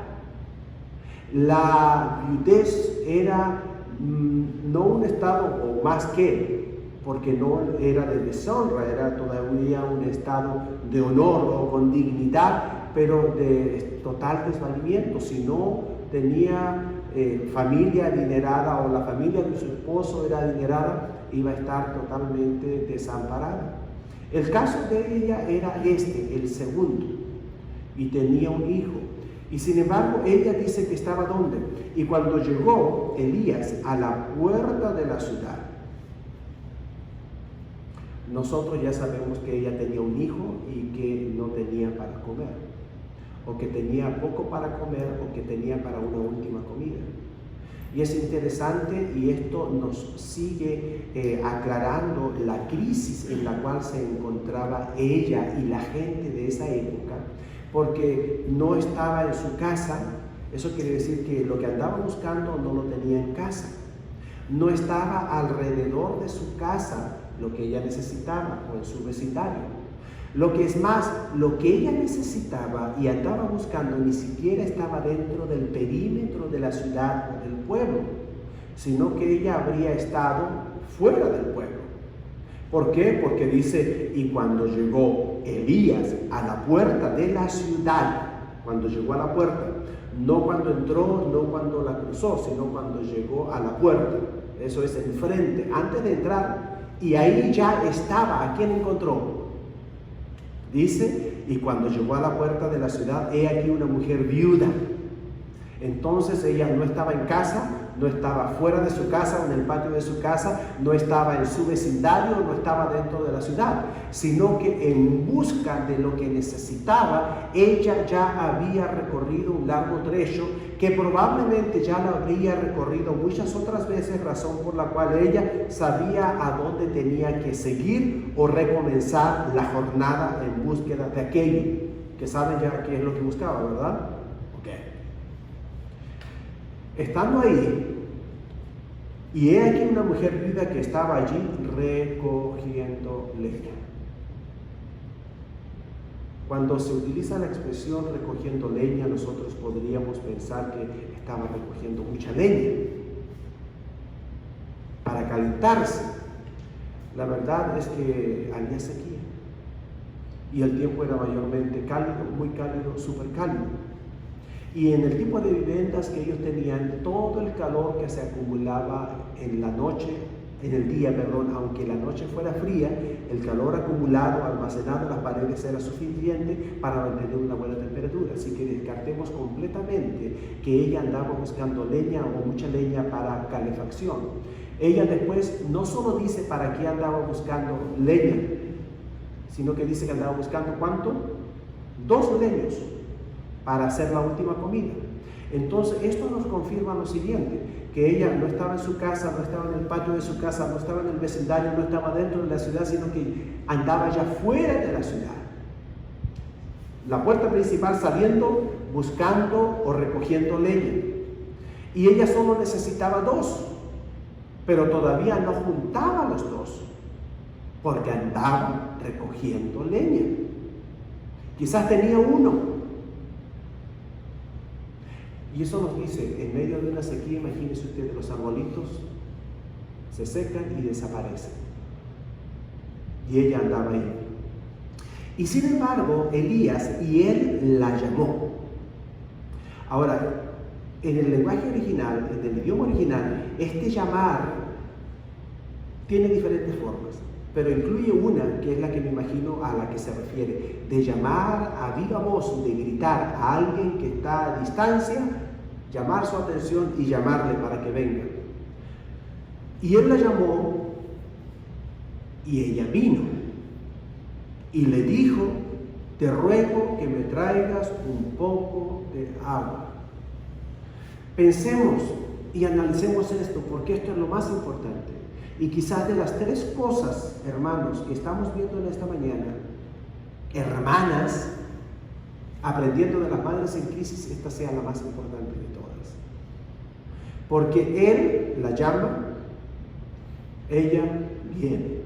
La viudez era no un estado, o más que, porque no era de deshonra, era todavía un estado de honor o con dignidad, pero de total desvalimiento. Si no tenía familia adinerada o la familia de su esposo era adinerada, iba a estar totalmente desamparada. El caso de ella era el segundo, y tenía un hijo. Y sin embargo, ella dice que estaba ¿dónde? Y cuando llegó Elías a la puerta de la ciudad, nosotros ya sabemos que ella tenía un hijo y que no tenía para comer, o que tenía poco para comer, o que tenía para una última comida. Y es interesante, y esto nos sigue aclarando la crisis en la cual se encontraba ella y la gente de esa época, porque no estaba en su casa. Eso quiere decir que lo que andaba buscando no lo tenía en casa. No estaba alrededor de su casa lo que ella necesitaba, o en su vecindario. Lo que es más, lo que ella necesitaba y andaba buscando ni siquiera estaba dentro del perímetro de la ciudad o del pueblo, sino que ella habría estado fuera del pueblo. ¿Por qué? Porque dice, y cuando llegó Elías a la puerta de la ciudad, cuando llegó a la puerta, no cuando entró, no cuando la cruzó, sino cuando llegó a la puerta. Eso es enfrente, antes de entrar, y ahí ya estaba. ¿A quién encontró? Dice, y cuando llegó a la puerta de la ciudad, he aquí una mujer viuda. Entonces ella no estaba en casa, no estaba fuera de su casa o en el patio de su casa, no estaba en su vecindario, no estaba dentro de la ciudad, sino que en busca de lo que necesitaba, ella ya había recorrido un largo trecho que probablemente ya lo habría recorrido muchas otras veces, razón por la cual ella sabía a dónde tenía que seguir o recomenzar la jornada en búsqueda de aquello, que saben ya qué es lo que buscaba, ¿verdad? Estando ahí, y he aquí una mujer viuda que estaba allí recogiendo leña. Cuando se utiliza la expresión recogiendo leña, nosotros podríamos pensar que estaba recogiendo mucha leña para calentarse. La verdad es que había sequía y el tiempo era mayormente cálido, muy cálido, súper cálido. Y en el tipo de viviendas que ellos tenían, todo el calor que se acumulaba en la noche, en el día, perdón, aunque la noche fuera fría, el calor acumulado, almacenado en las paredes era suficiente para mantener una buena temperatura. Así que descartemos completamente que ella andaba buscando leña o mucha leña para calefacción. Ella después no solo dice para qué andaba buscando leña, sino que dice que andaba buscando ¿cuánto? 2 leños para hacer la última comida. Entonces esto nos confirma lo siguiente, que ella no estaba en su casa, no estaba en el patio de su casa, no estaba en el vecindario, no estaba dentro de la ciudad, sino que andaba ya fuera de la ciudad. La puerta principal saliendo, buscando o recogiendo leña. Y ella solo necesitaba 2, pero todavía no juntaba los 2, porque andaba recogiendo leña. Quizás tenía 1. Y eso nos dice, en medio de una sequía, imagínense ustedes, los arbolitos se secan y desaparecen. Y ella andaba ahí. Y sin embargo, Elías, y él la llamó. Ahora, en el lenguaje original, en el idioma original, este llamar tiene diferentes formas, pero incluye una, que es la que me imagino a la que se refiere, de llamar a viva voz, de gritar a alguien que está a distancia, llamar su atención y llamarle para que venga. Y él la llamó y ella vino y le dijo te ruego que me traigas un poco de agua. Pensemos y analicemos esto, porque esto es lo más importante. Y quizás de las tres cosas, hermanos, que estamos viendo en esta mañana, hermanas, aprendiendo de las madres en crisis, esta sea la más importante de todas. Porque Él la llama, ella viene.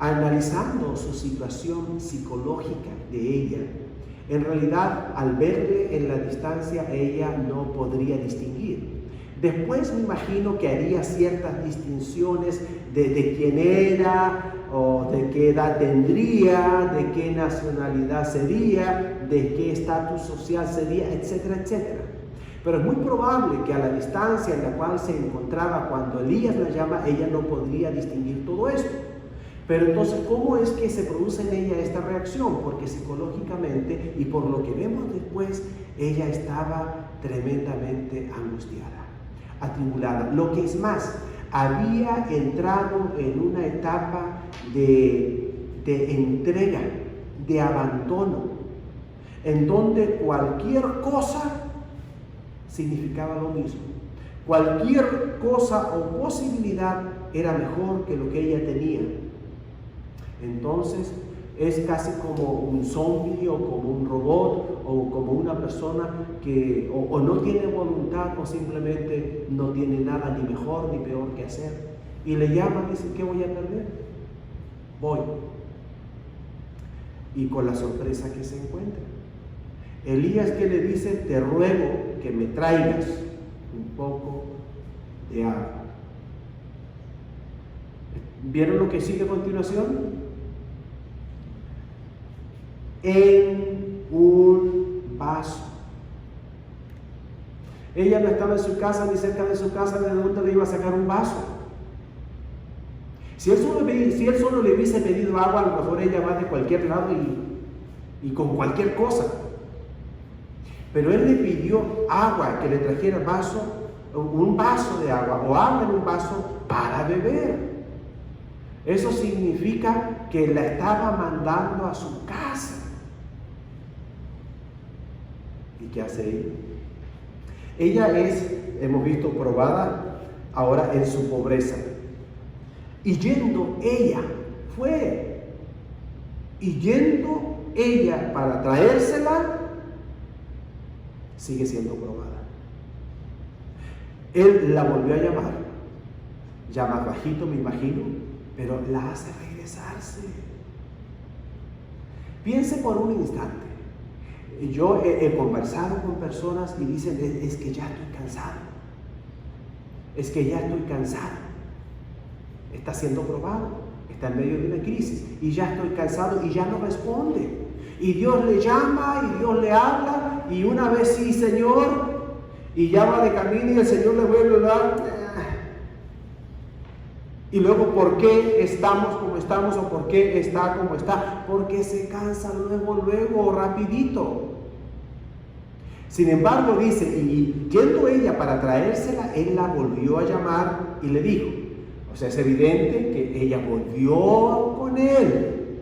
Analizando su situación psicológica de ella, en realidad, al verle en la distancia, ella no podría distinguir. Después me imagino que haría ciertas distinciones de quién era, o de qué edad tendría, de qué nacionalidad sería, de qué estatus social sería, etcétera, etcétera. Pero es muy probable que a la distancia en la cual se encontraba cuando Elías la llama, ella no podría distinguir todo esto. Pero entonces, ¿cómo es que se produce en ella esta reacción? Porque psicológicamente, y por lo que vemos después, ella estaba tremendamente angustiada, atribulada. Lo que es más, había entrado en una etapa de entrega, de abandono, en donde cualquier cosa significaba lo mismo. Cualquier cosa o posibilidad era mejor que lo que ella tenía. Entonces es casi como un zombie, o como un robot, o como una persona que o no tiene voluntad, o simplemente no tiene nada ni mejor ni peor que hacer. Y le llaman y dicen, ¿qué voy a perder? Voy. Y con la sorpresa que se encuentra. Elías, que le dice, te ruego que me traigas un poco de agua. ¿Vieron lo que sigue a continuación? En un vaso. Ella no estaba en su casa ni cerca de su casa, ¿de dónde le iba a sacar un vaso? Si él solo le hubiese pedido agua, a lo mejor ella va de cualquier lado y con cualquier cosa. Pero él le pidió agua, que le trajera un vaso de agua, o agua en un vaso para beber. Eso significa que la estaba mandando a su casa. ¿Y qué hace ella? Ella es, hemos visto, probada ahora en su pobreza. Y yendo ella, para traérsela, sigue siendo probada. Él la volvió a llamar, llama bajito, me imagino, pero la hace regresarse. Piense por un instante. Yo he conversado con personas y dicen, es que ya estoy cansado. Es que ya estoy cansado. Está siendo probado, está en medio de una crisis y ya estoy cansado y ya no responde. Y Dios le llama y Dios le habla y una vez sí, Señor, y llama de camino y el Señor le vuelve a hablar. Y luego, ¿por qué estamos como estamos o por qué está como está? Porque se cansa luego, rapidito. Sin embargo, dice, y yendo ella para traérsela, él la volvió a llamar y le dijo. O sea, es evidente que ella volvió con él.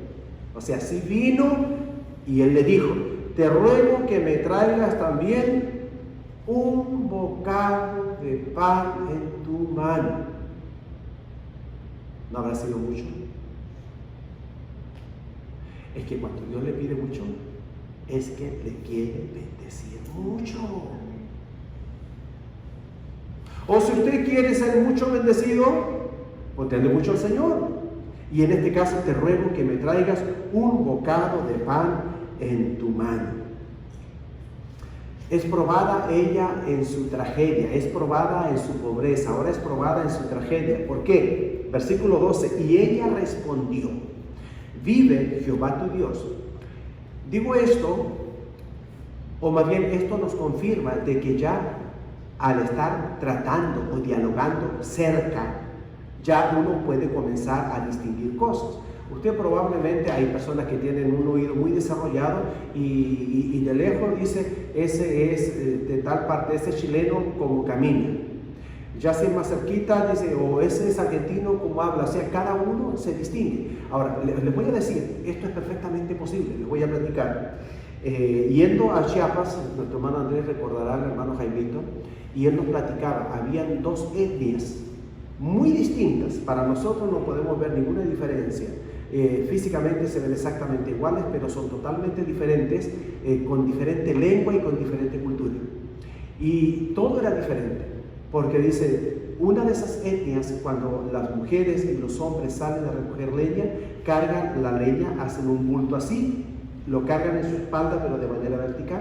O sea, sí vino y él le dijo, te ruego que me traigas también un bocado de pan en tu mano. ¿No habrá sido mucho? Es que cuando Dios le pide mucho, es que le quiere bendecir mucho. O si usted quiere ser mucho bendecido, pues denle mucho al Señor. Y en este caso te ruego que me traigas un bocado de pan en tu mano. Es probada ella en su tragedia, es probada en su pobreza, ahora es probada en su tragedia. ¿Por qué? Versículo 12, y ella respondió, vive Jehová tu Dios. Digo esto, o más bien esto nos confirma de que ya al estar tratando o dialogando cerca, ya uno puede comenzar a distinguir cosas. Usted probablemente, hay personas que tienen un oído muy desarrollado y de lejos dice, ese es de tal parte, ese chileno como camina. Ya si es más cerquita, dice, o ese es argentino, como habla, o sea, cada uno se distingue. Ahora, les voy a decir, esto es perfectamente posible, les voy a platicar. Yendo a Chiapas, nuestro hermano Andrés recordará al hermano Jaimito, y él nos platicaba, habían dos etnias muy distintas. Para nosotros no podemos ver ninguna diferencia. Físicamente se ven exactamente iguales, pero son totalmente diferentes, con diferente lengua y con diferente cultura. Y todo era diferente, porque dice, una de esas etnias, cuando las mujeres y los hombres salen a recoger leña, cargan la leña, hacen un bulto así, lo cargan en su espalda, pero de manera vertical.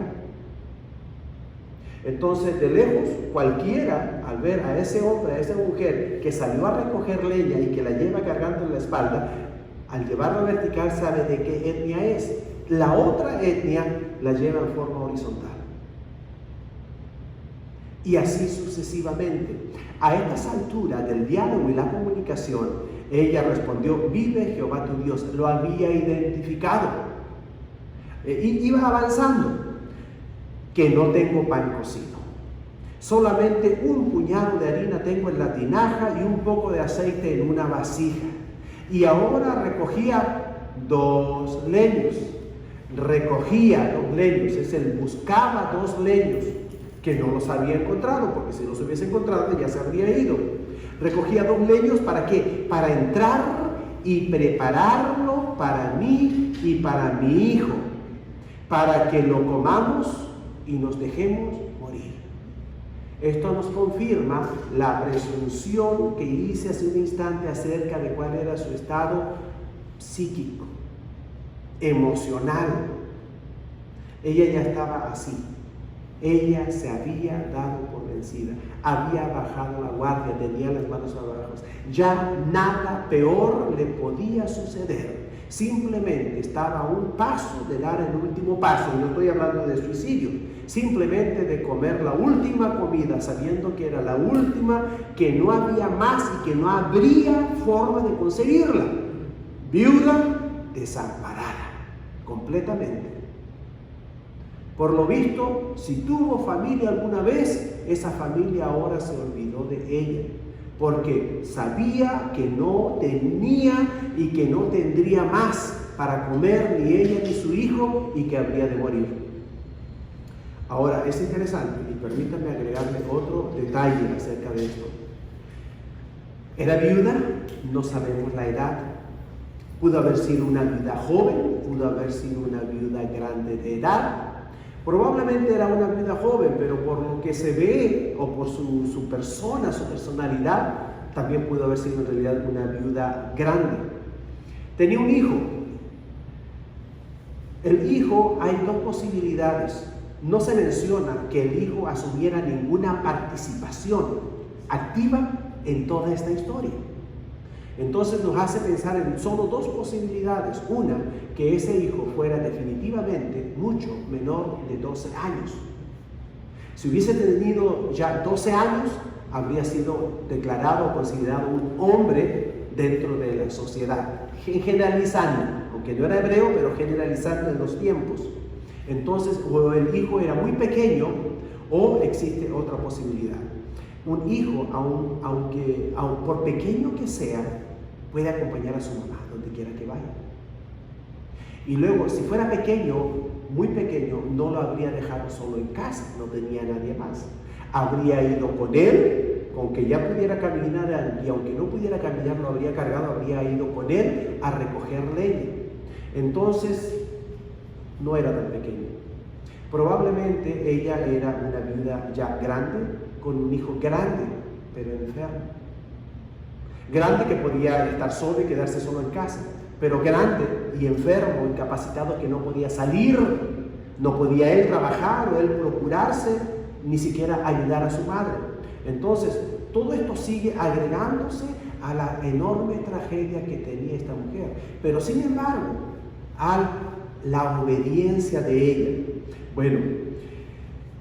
Entonces, de lejos, cualquiera, al ver a ese hombre, a esa mujer que salió a recoger leña y que la lleva cargando en la espalda, al llevarla vertical sabe de qué etnia es. La otra etnia la lleva en forma horizontal. Y así sucesivamente. A estas alturas del diálogo y la comunicación, ella respondió, vive Jehová tu Dios. Lo había identificado. Iba avanzando. Que no tengo pan cocido. Solamente un puñado de harina tengo en la tinaja y un poco de aceite en una vasija. Y ahora recogía 2 leños. Recogía 2 leños. Es él buscaba 2 leños que no los había encontrado, porque si los hubiese encontrado ya se habría ido. Recogía 2 leños, ¿para qué? Para entrar y prepararlo para mí y para mi hijo, para que lo comamos y nos dejemos morir. Esto nos confirma la presunción que hice hace un instante acerca de cuál era su estado psíquico, emocional. Ella ya estaba así. Ella se había dado por vencida, había bajado la guardia, tenía las manos abajo. Ya nada peor le podía suceder. Simplemente estaba a un paso de dar el último paso. Y no estoy hablando de suicidio, simplemente de comer la última comida, sabiendo que era la última, que no había más y que no habría forma de conseguirla. Viuda, desamparada, completamente. Por lo visto, si tuvo familia alguna vez, esa familia ahora se olvidó de ella, porque sabía que no tenía y que no tendría más para comer ni ella ni su hijo y que habría de morir. Ahora, es interesante y permítanme agregarle otro detalle acerca de esto. Era viuda, no sabemos la edad. Pudo haber sido una viuda joven, pudo haber sido una viuda grande de edad. Probablemente era una viuda joven, pero por lo que se ve, o por su persona, su personalidad, también pudo haber sido en realidad una viuda grande. Tenía un hijo. El hijo, hay 2 posibilidades. No se menciona que el hijo asumiera ninguna participación activa en toda esta historia. Entonces nos hace pensar en solo 2 posibilidades. Una, que ese hijo fuera definitivamente mucho menor de 12 años. Si hubiese tenido ya 12 años, habría sido declarado o considerado un hombre dentro de la sociedad. Generalizando, aunque no era hebreo, pero generalizando en los tiempos. Entonces, o el hijo era muy pequeño, o existe otra posibilidad. Un hijo, aunque por pequeño que sea, puede acompañar a su mamá donde quiera que vaya. Y luego, si fuera pequeño, muy pequeño, no lo habría dejado solo en casa, no tenía nadie más. Habría ido con él, con que ya pudiera caminar, y aunque no pudiera caminar, lo habría cargado, habría ido con él a recoger leña. Entonces, no era tan pequeño. Probablemente ella era una viuda ya grande, con un hijo grande, pero enfermo. Grande que podía estar solo y quedarse solo en casa, pero grande y enfermo, incapacitado, que no podía salir, no podía él trabajar o él procurarse, ni siquiera ayudar a su madre. Entonces, todo esto sigue agregándose a la enorme tragedia que tenía esta mujer. Pero sin embargo, a la obediencia de ella. Bueno,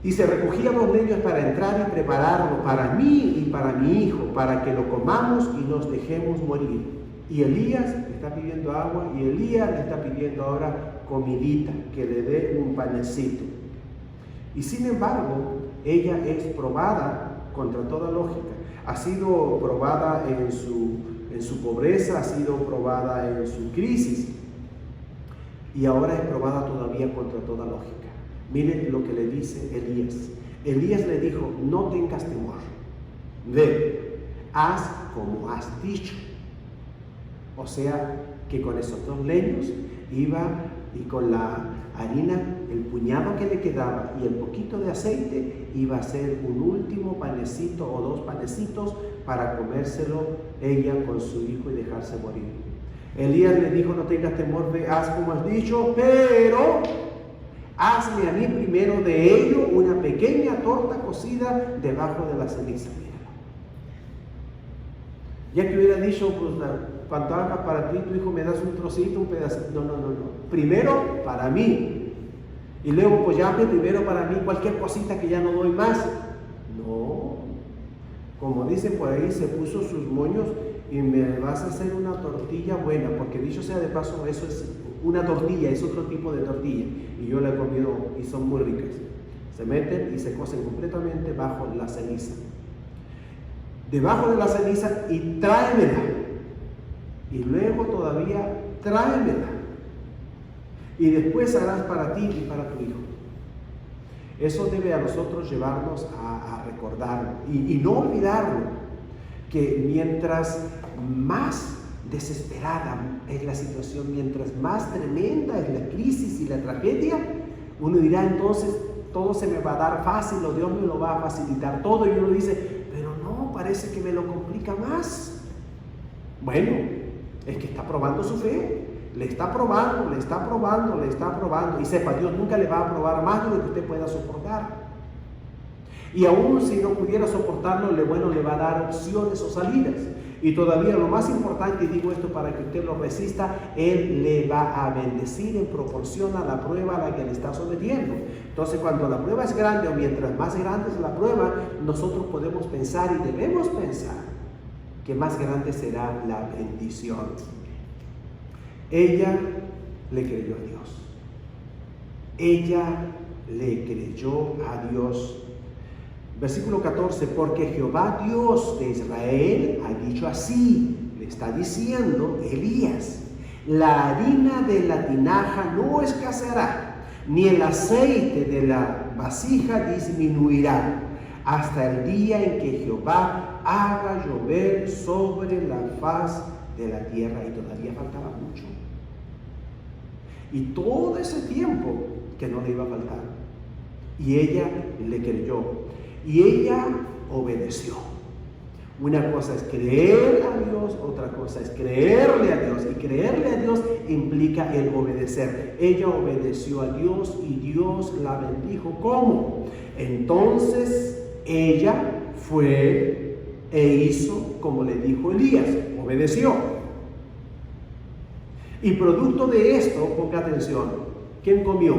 dice, recogía 2 leños para entrar y prepararlo para mí y para mi hijo, para que lo comamos y nos dejemos morir. Y Elías le está pidiendo agua y Elías le está pidiendo ahora comidita, que le dé un panecito. Y sin embargo, ella es probada contra toda lógica. Ha sido probada en su pobreza, ha sido probada en su crisis y ahora es probada todavía contra toda lógica. Miren lo que le dice Elías. Elías le dijo: no tengas temor, ve, haz como has dicho. O sea, que con esos 2 leños iba y con la harina, el puñado que le quedaba y el poquito de aceite, iba a hacer un último panecito o 2 panecitos para comérselo ella con su hijo y dejarse morir. Elías le dijo: no tengas temor, ve, haz como has dicho, pero hazme a mí primero de ello una pequeña torta cocida debajo de la ceniza. Ya que hubiera dicho, pues cuando haga para ti, tu hijo me das un trocito, un pedacito. No. Primero para mí. Y luego pues ya primero para mí cualquier cosita que ya no doy más. No. Como dicen por ahí, se puso sus moños y me vas a hacer una tortilla buena, porque dicho sea de paso, eso es una tortilla, es otro tipo de tortilla. Y yo la he comido y son muy ricas. Se meten y se cocen completamente bajo la ceniza. Debajo de la ceniza y tráemela. Y luego todavía tráemela. Y después harás para ti y para tu hijo. Eso debe a nosotros llevarnos a recordarlo y no olvidarlo, que mientras más desesperada es la situación, mientras más tremenda es la crisis y la tragedia, uno dirá entonces todo se me va a dar fácil o Dios me lo va a facilitar todo, y uno dice, pero no, parece que me lo complica más. Bueno, es que está probando su fe, le está probando, y sepa, Dios nunca le va a probar más de lo que usted pueda soportar. Y aún si no pudiera soportarlo, le va a dar opciones o salidas. Y todavía lo más importante, y digo esto para que usted lo resista, Él le va a bendecir en proporción a la prueba a la que le está sometiendo. Entonces, cuando la prueba es grande, o mientras más grande es la prueba, nosotros podemos pensar y debemos pensar que más grande será la bendición. Ella le creyó a Dios. Ella le creyó a Dios. Versículo 14, porque Jehová Dios de Israel ha dicho así, le está diciendo Elías, la harina de la tinaja no escaseará, ni el aceite de la vasija disminuirá, hasta el día en que Jehová haga llover sobre la faz de la tierra. Y todavía faltaba mucho. Y todo ese tiempo que no le iba a faltar. Y ella le creyó. Y ella obedeció. Una cosa es creer a Dios, otra cosa es creerle a Dios. Y creerle a Dios implica el obedecer. Ella obedeció a Dios y Dios la bendijo. ¿Cómo? Entonces ella fue e hizo como le dijo Elías. Obedeció. Y producto de esto, ponga atención, ¿quién comió?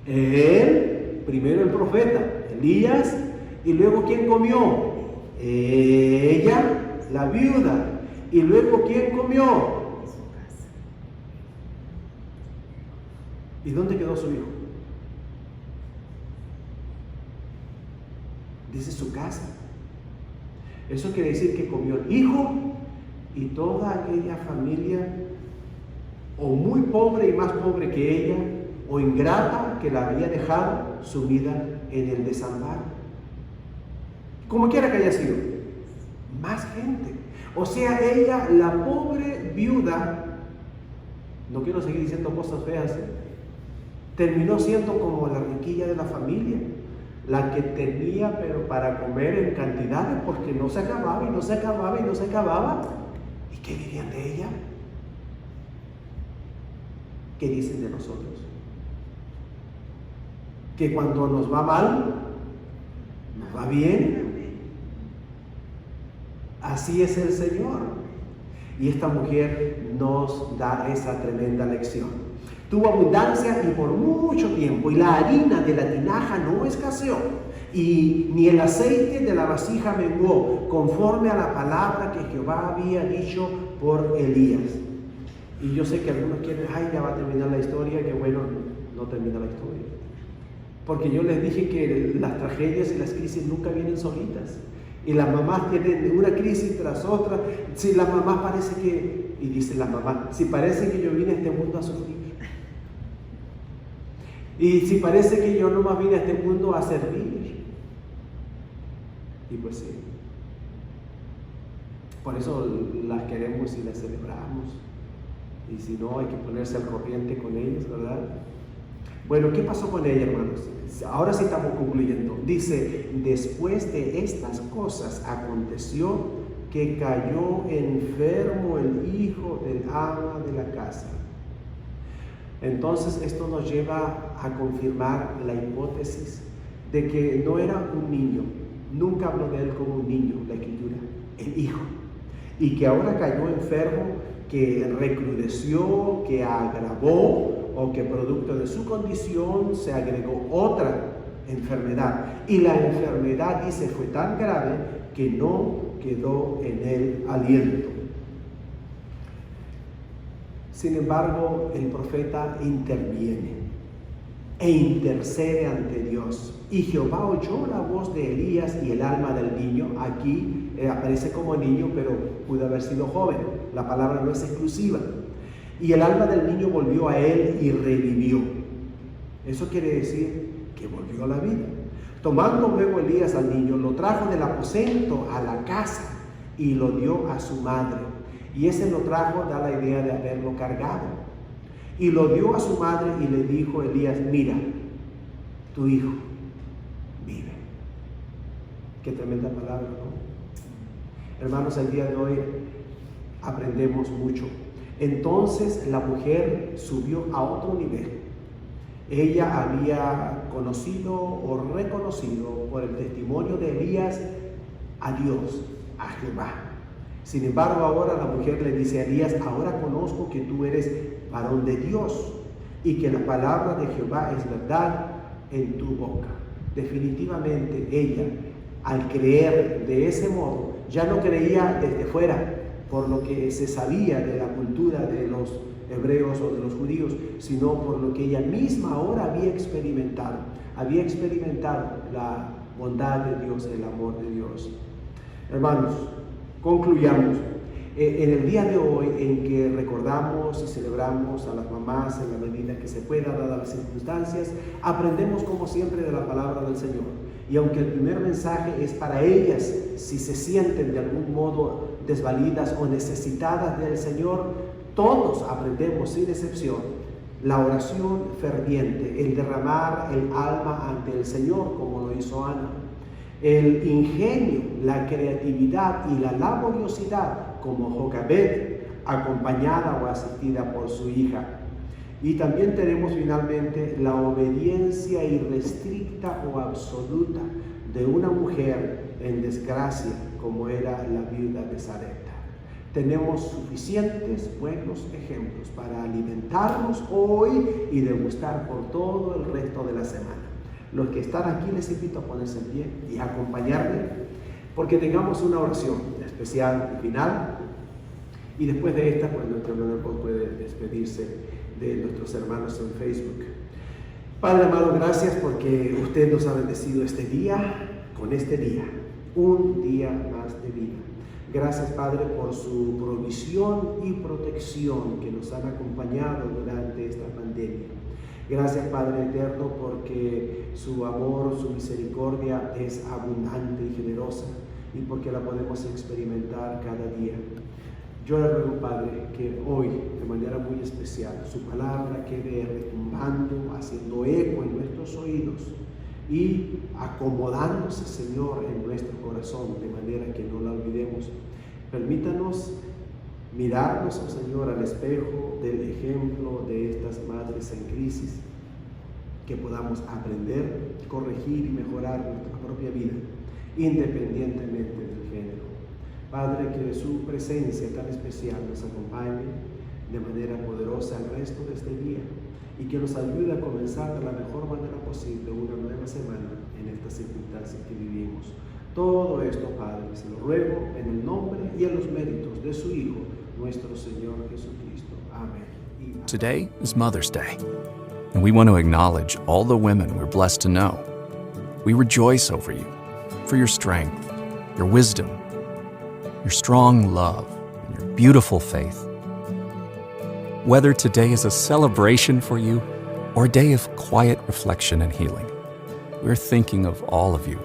Él, primero el profeta, Elías, y luego ¿quién comió? Ella, la viuda, y luego ¿quién comió? ¿Y dónde quedó su hijo? Dice su casa. Eso quiere decir que comió el hijo y toda aquella familia, o muy pobre y más pobre que ella, o ingrata que la había dejado sumida en el desamparo. Como quiera que haya sido, más gente. O sea, ella, la pobre viuda, no quiero seguir diciendo cosas feas, terminó siendo como la riquilla de la familia, la que tenía pero para comer en cantidades, porque no se acababa y no se acababa y no se acababa. ¿Y qué dirían de ella? ¿Qué dicen de nosotros? Que cuando nos va mal, nos va bien. Así es el Señor. Y esta mujer nos da esa tremenda lección. Tuvo abundancia y por mucho tiempo, y la harina de la tinaja no escaseó, y ni el aceite de la vasija menguó, conforme a la palabra que Jehová había dicho por Elías. Y yo sé que algunos quieren, ay, ya va a terminar la historia, que bueno, no termina la historia. Porque yo les dije que las tragedias y las crisis nunca vienen solitas. Y las mamás tienen una crisis tras otra. Si la mamá parece que, y dice la mamá, si parece que yo vine a este mundo a sufrir. Y si parece que yo nomás vine a este mundo a servir. Y pues sí. Por eso las queremos y las celebramos. Y si no, hay que ponerse al corriente con ellas, ¿verdad? Bueno, ¿qué pasó con ella, hermanos? Ahora sí estamos concluyendo. Dice, después de estas cosas aconteció que cayó enfermo el hijo del ama de la casa. Entonces esto nos lleva a confirmar la hipótesis de que no era un niño. Nunca habló de él como un niño, la escritura, el hijo. Y que ahora cayó enfermo, que recrudeció, que agravó, o que producto de su condición se agregó otra enfermedad. Y la enfermedad, dice, fue tan grave que no quedó en él aliento. Sin embargo, el profeta interviene e intercede ante Dios. Y Jehová oyó la voz de Elías y el alma del niño. Aquí aparece como niño, pero pudo haber sido joven. La palabra no es exclusiva. Y el alma del niño volvió a él y revivió. Eso quiere decir que volvió a la vida. Tomando luego Elías al niño, lo trajo del aposento a la casa y lo dio a su madre. Y ese lo trajo, da la idea de haberlo cargado. Y lo dio a su madre y le dijo Elías, mira, tu hijo vive. Qué tremenda palabra, ¿no? Hermanos, el día de hoy aprendemos mucho. Entonces la mujer subió a otro nivel. Ella había conocido o reconocido por el testimonio de Elías a Dios, a Jehová. Sin embargo, ahora la mujer le dice a Elías, ahora conozco que tú eres varón de Dios y que la palabra de Jehová es verdad en tu boca. Definitivamente ella, al creer de ese modo, ya no creía desde fuera, por lo que se sabía de la cultura de los hebreos o de los judíos, sino por lo que ella misma ahora había experimentado la bondad de Dios, el amor de Dios. Hermanos, concluyamos. En el día de hoy, en que recordamos y celebramos a las mamás en la medida que se pueda, dadas las circunstancias, aprendemos como siempre de la palabra del Señor. Y aunque el primer mensaje es para ellas, si se sienten de algún modo desvalidas o necesitadas del Señor, todos aprendemos sin excepción la oración ferviente, el derramar el alma ante el Señor como lo hizo Ana, el ingenio, la creatividad y la laboriosidad como Jocabed, acompañada o asistida por su hija. Y también tenemos finalmente la obediencia irrestricta o absoluta de una mujer en desgracia como era la viuda de Sarepta. Tenemos suficientes buenos ejemplos para alimentarnos hoy y degustar por todo el resto de la semana. Los que están aquí les invito a ponerse en pie y a acompañarme, porque tengamos una oración especial final. Y después de esta, pues nuestro hermano puede despedirse de nuestros hermanos en Facebook. Padre amado, gracias porque usted nos ha bendecido este día con este día, un día más de vida. Gracias, Padre, por su provisión y protección que nos han acompañado durante esta pandemia. Gracias, Padre eterno, porque su amor, su misericordia es abundante y generosa y porque la podemos experimentar cada día. Yo le ruego, Padre, que hoy, de manera muy especial, su palabra quede retumbando, haciendo eco en nuestros oídos y acomodándose, Señor, en nuestro corazón, de manera que no la olvidemos. Permítanos mirarnos, oh Señor, al espejo del ejemplo de estas madres en crisis, que podamos aprender, corregir y mejorar nuestra propia vida, independientemente del género. Padre, que su presencia tan especial nos acompañe de manera poderosa el resto de este día y que nos ayude a comenzar de la mejor manera posible una nueva semana en estas circunstancias que vivimos. Todo esto, Padre, se lo ruego en el nombre y en los méritos de su Hijo, nuestro Señor Jesucristo. Amén. Today is Mother's Day. and we want to acknowledge all the women we're blessed to know. We rejoice over you, for your strength, your wisdom, your strong love, and your beautiful faith. Whether today is a celebration for you or a day of quiet reflection and healing, we're thinking of all of you.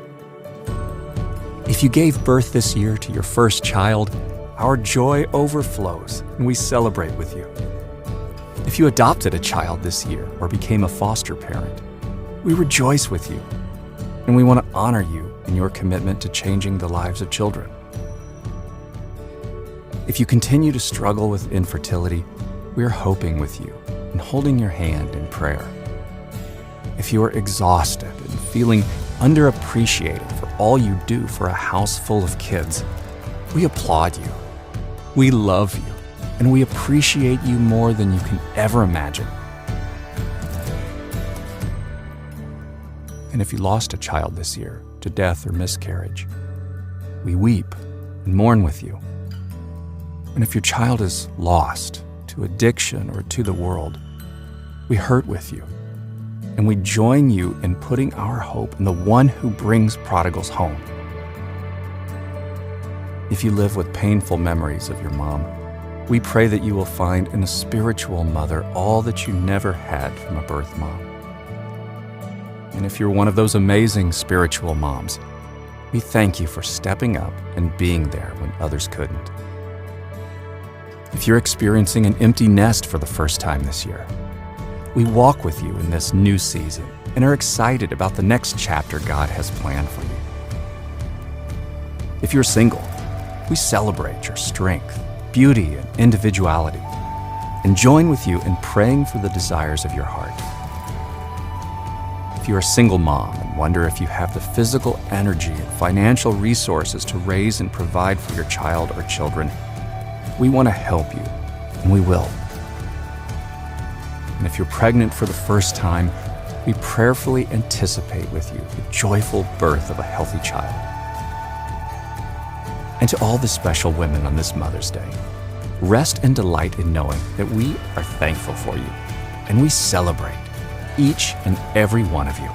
If you gave birth this year to your first child, our joy overflows and we celebrate with you. If you adopted a child this year or became a foster parent, we rejoice with you and we want to honor you in your commitment to changing the lives of children. If you continue to struggle with infertility, we are hoping with you and holding your hand in prayer. If you are exhausted and feeling underappreciated for all you do for a house full of kids, we applaud you. We love you, and we appreciate you more than you can ever imagine. And if you lost a child this year to death or miscarriage, we weep and mourn with you. And if your child is lost to addiction or to the world, we hurt with you. And we join you in putting our hope in the one who brings prodigals home. If you live with painful memories of your mom, we pray that you will find in a spiritual mother all that you never had from a birth mom. And if you're one of those amazing spiritual moms, we thank you for stepping up and being there when others couldn't. If you're experiencing an empty nest for the first time this year, we walk with you in this new season and are excited about the next chapter God has planned for you. If you're single, we celebrate your strength, beauty, and individuality, and join with you in praying for the desires of your heart. If you're a single mom and wonder if you have the physical energy and financial resources to raise and provide for your child or children, we want to help you, and we will. And if you're pregnant for the first time, we prayerfully anticipate with you the joyful birth of a healthy child. And to all the special women on this Mother's Day, rest and delight in knowing that we are thankful for you, and we celebrate each and every one of you.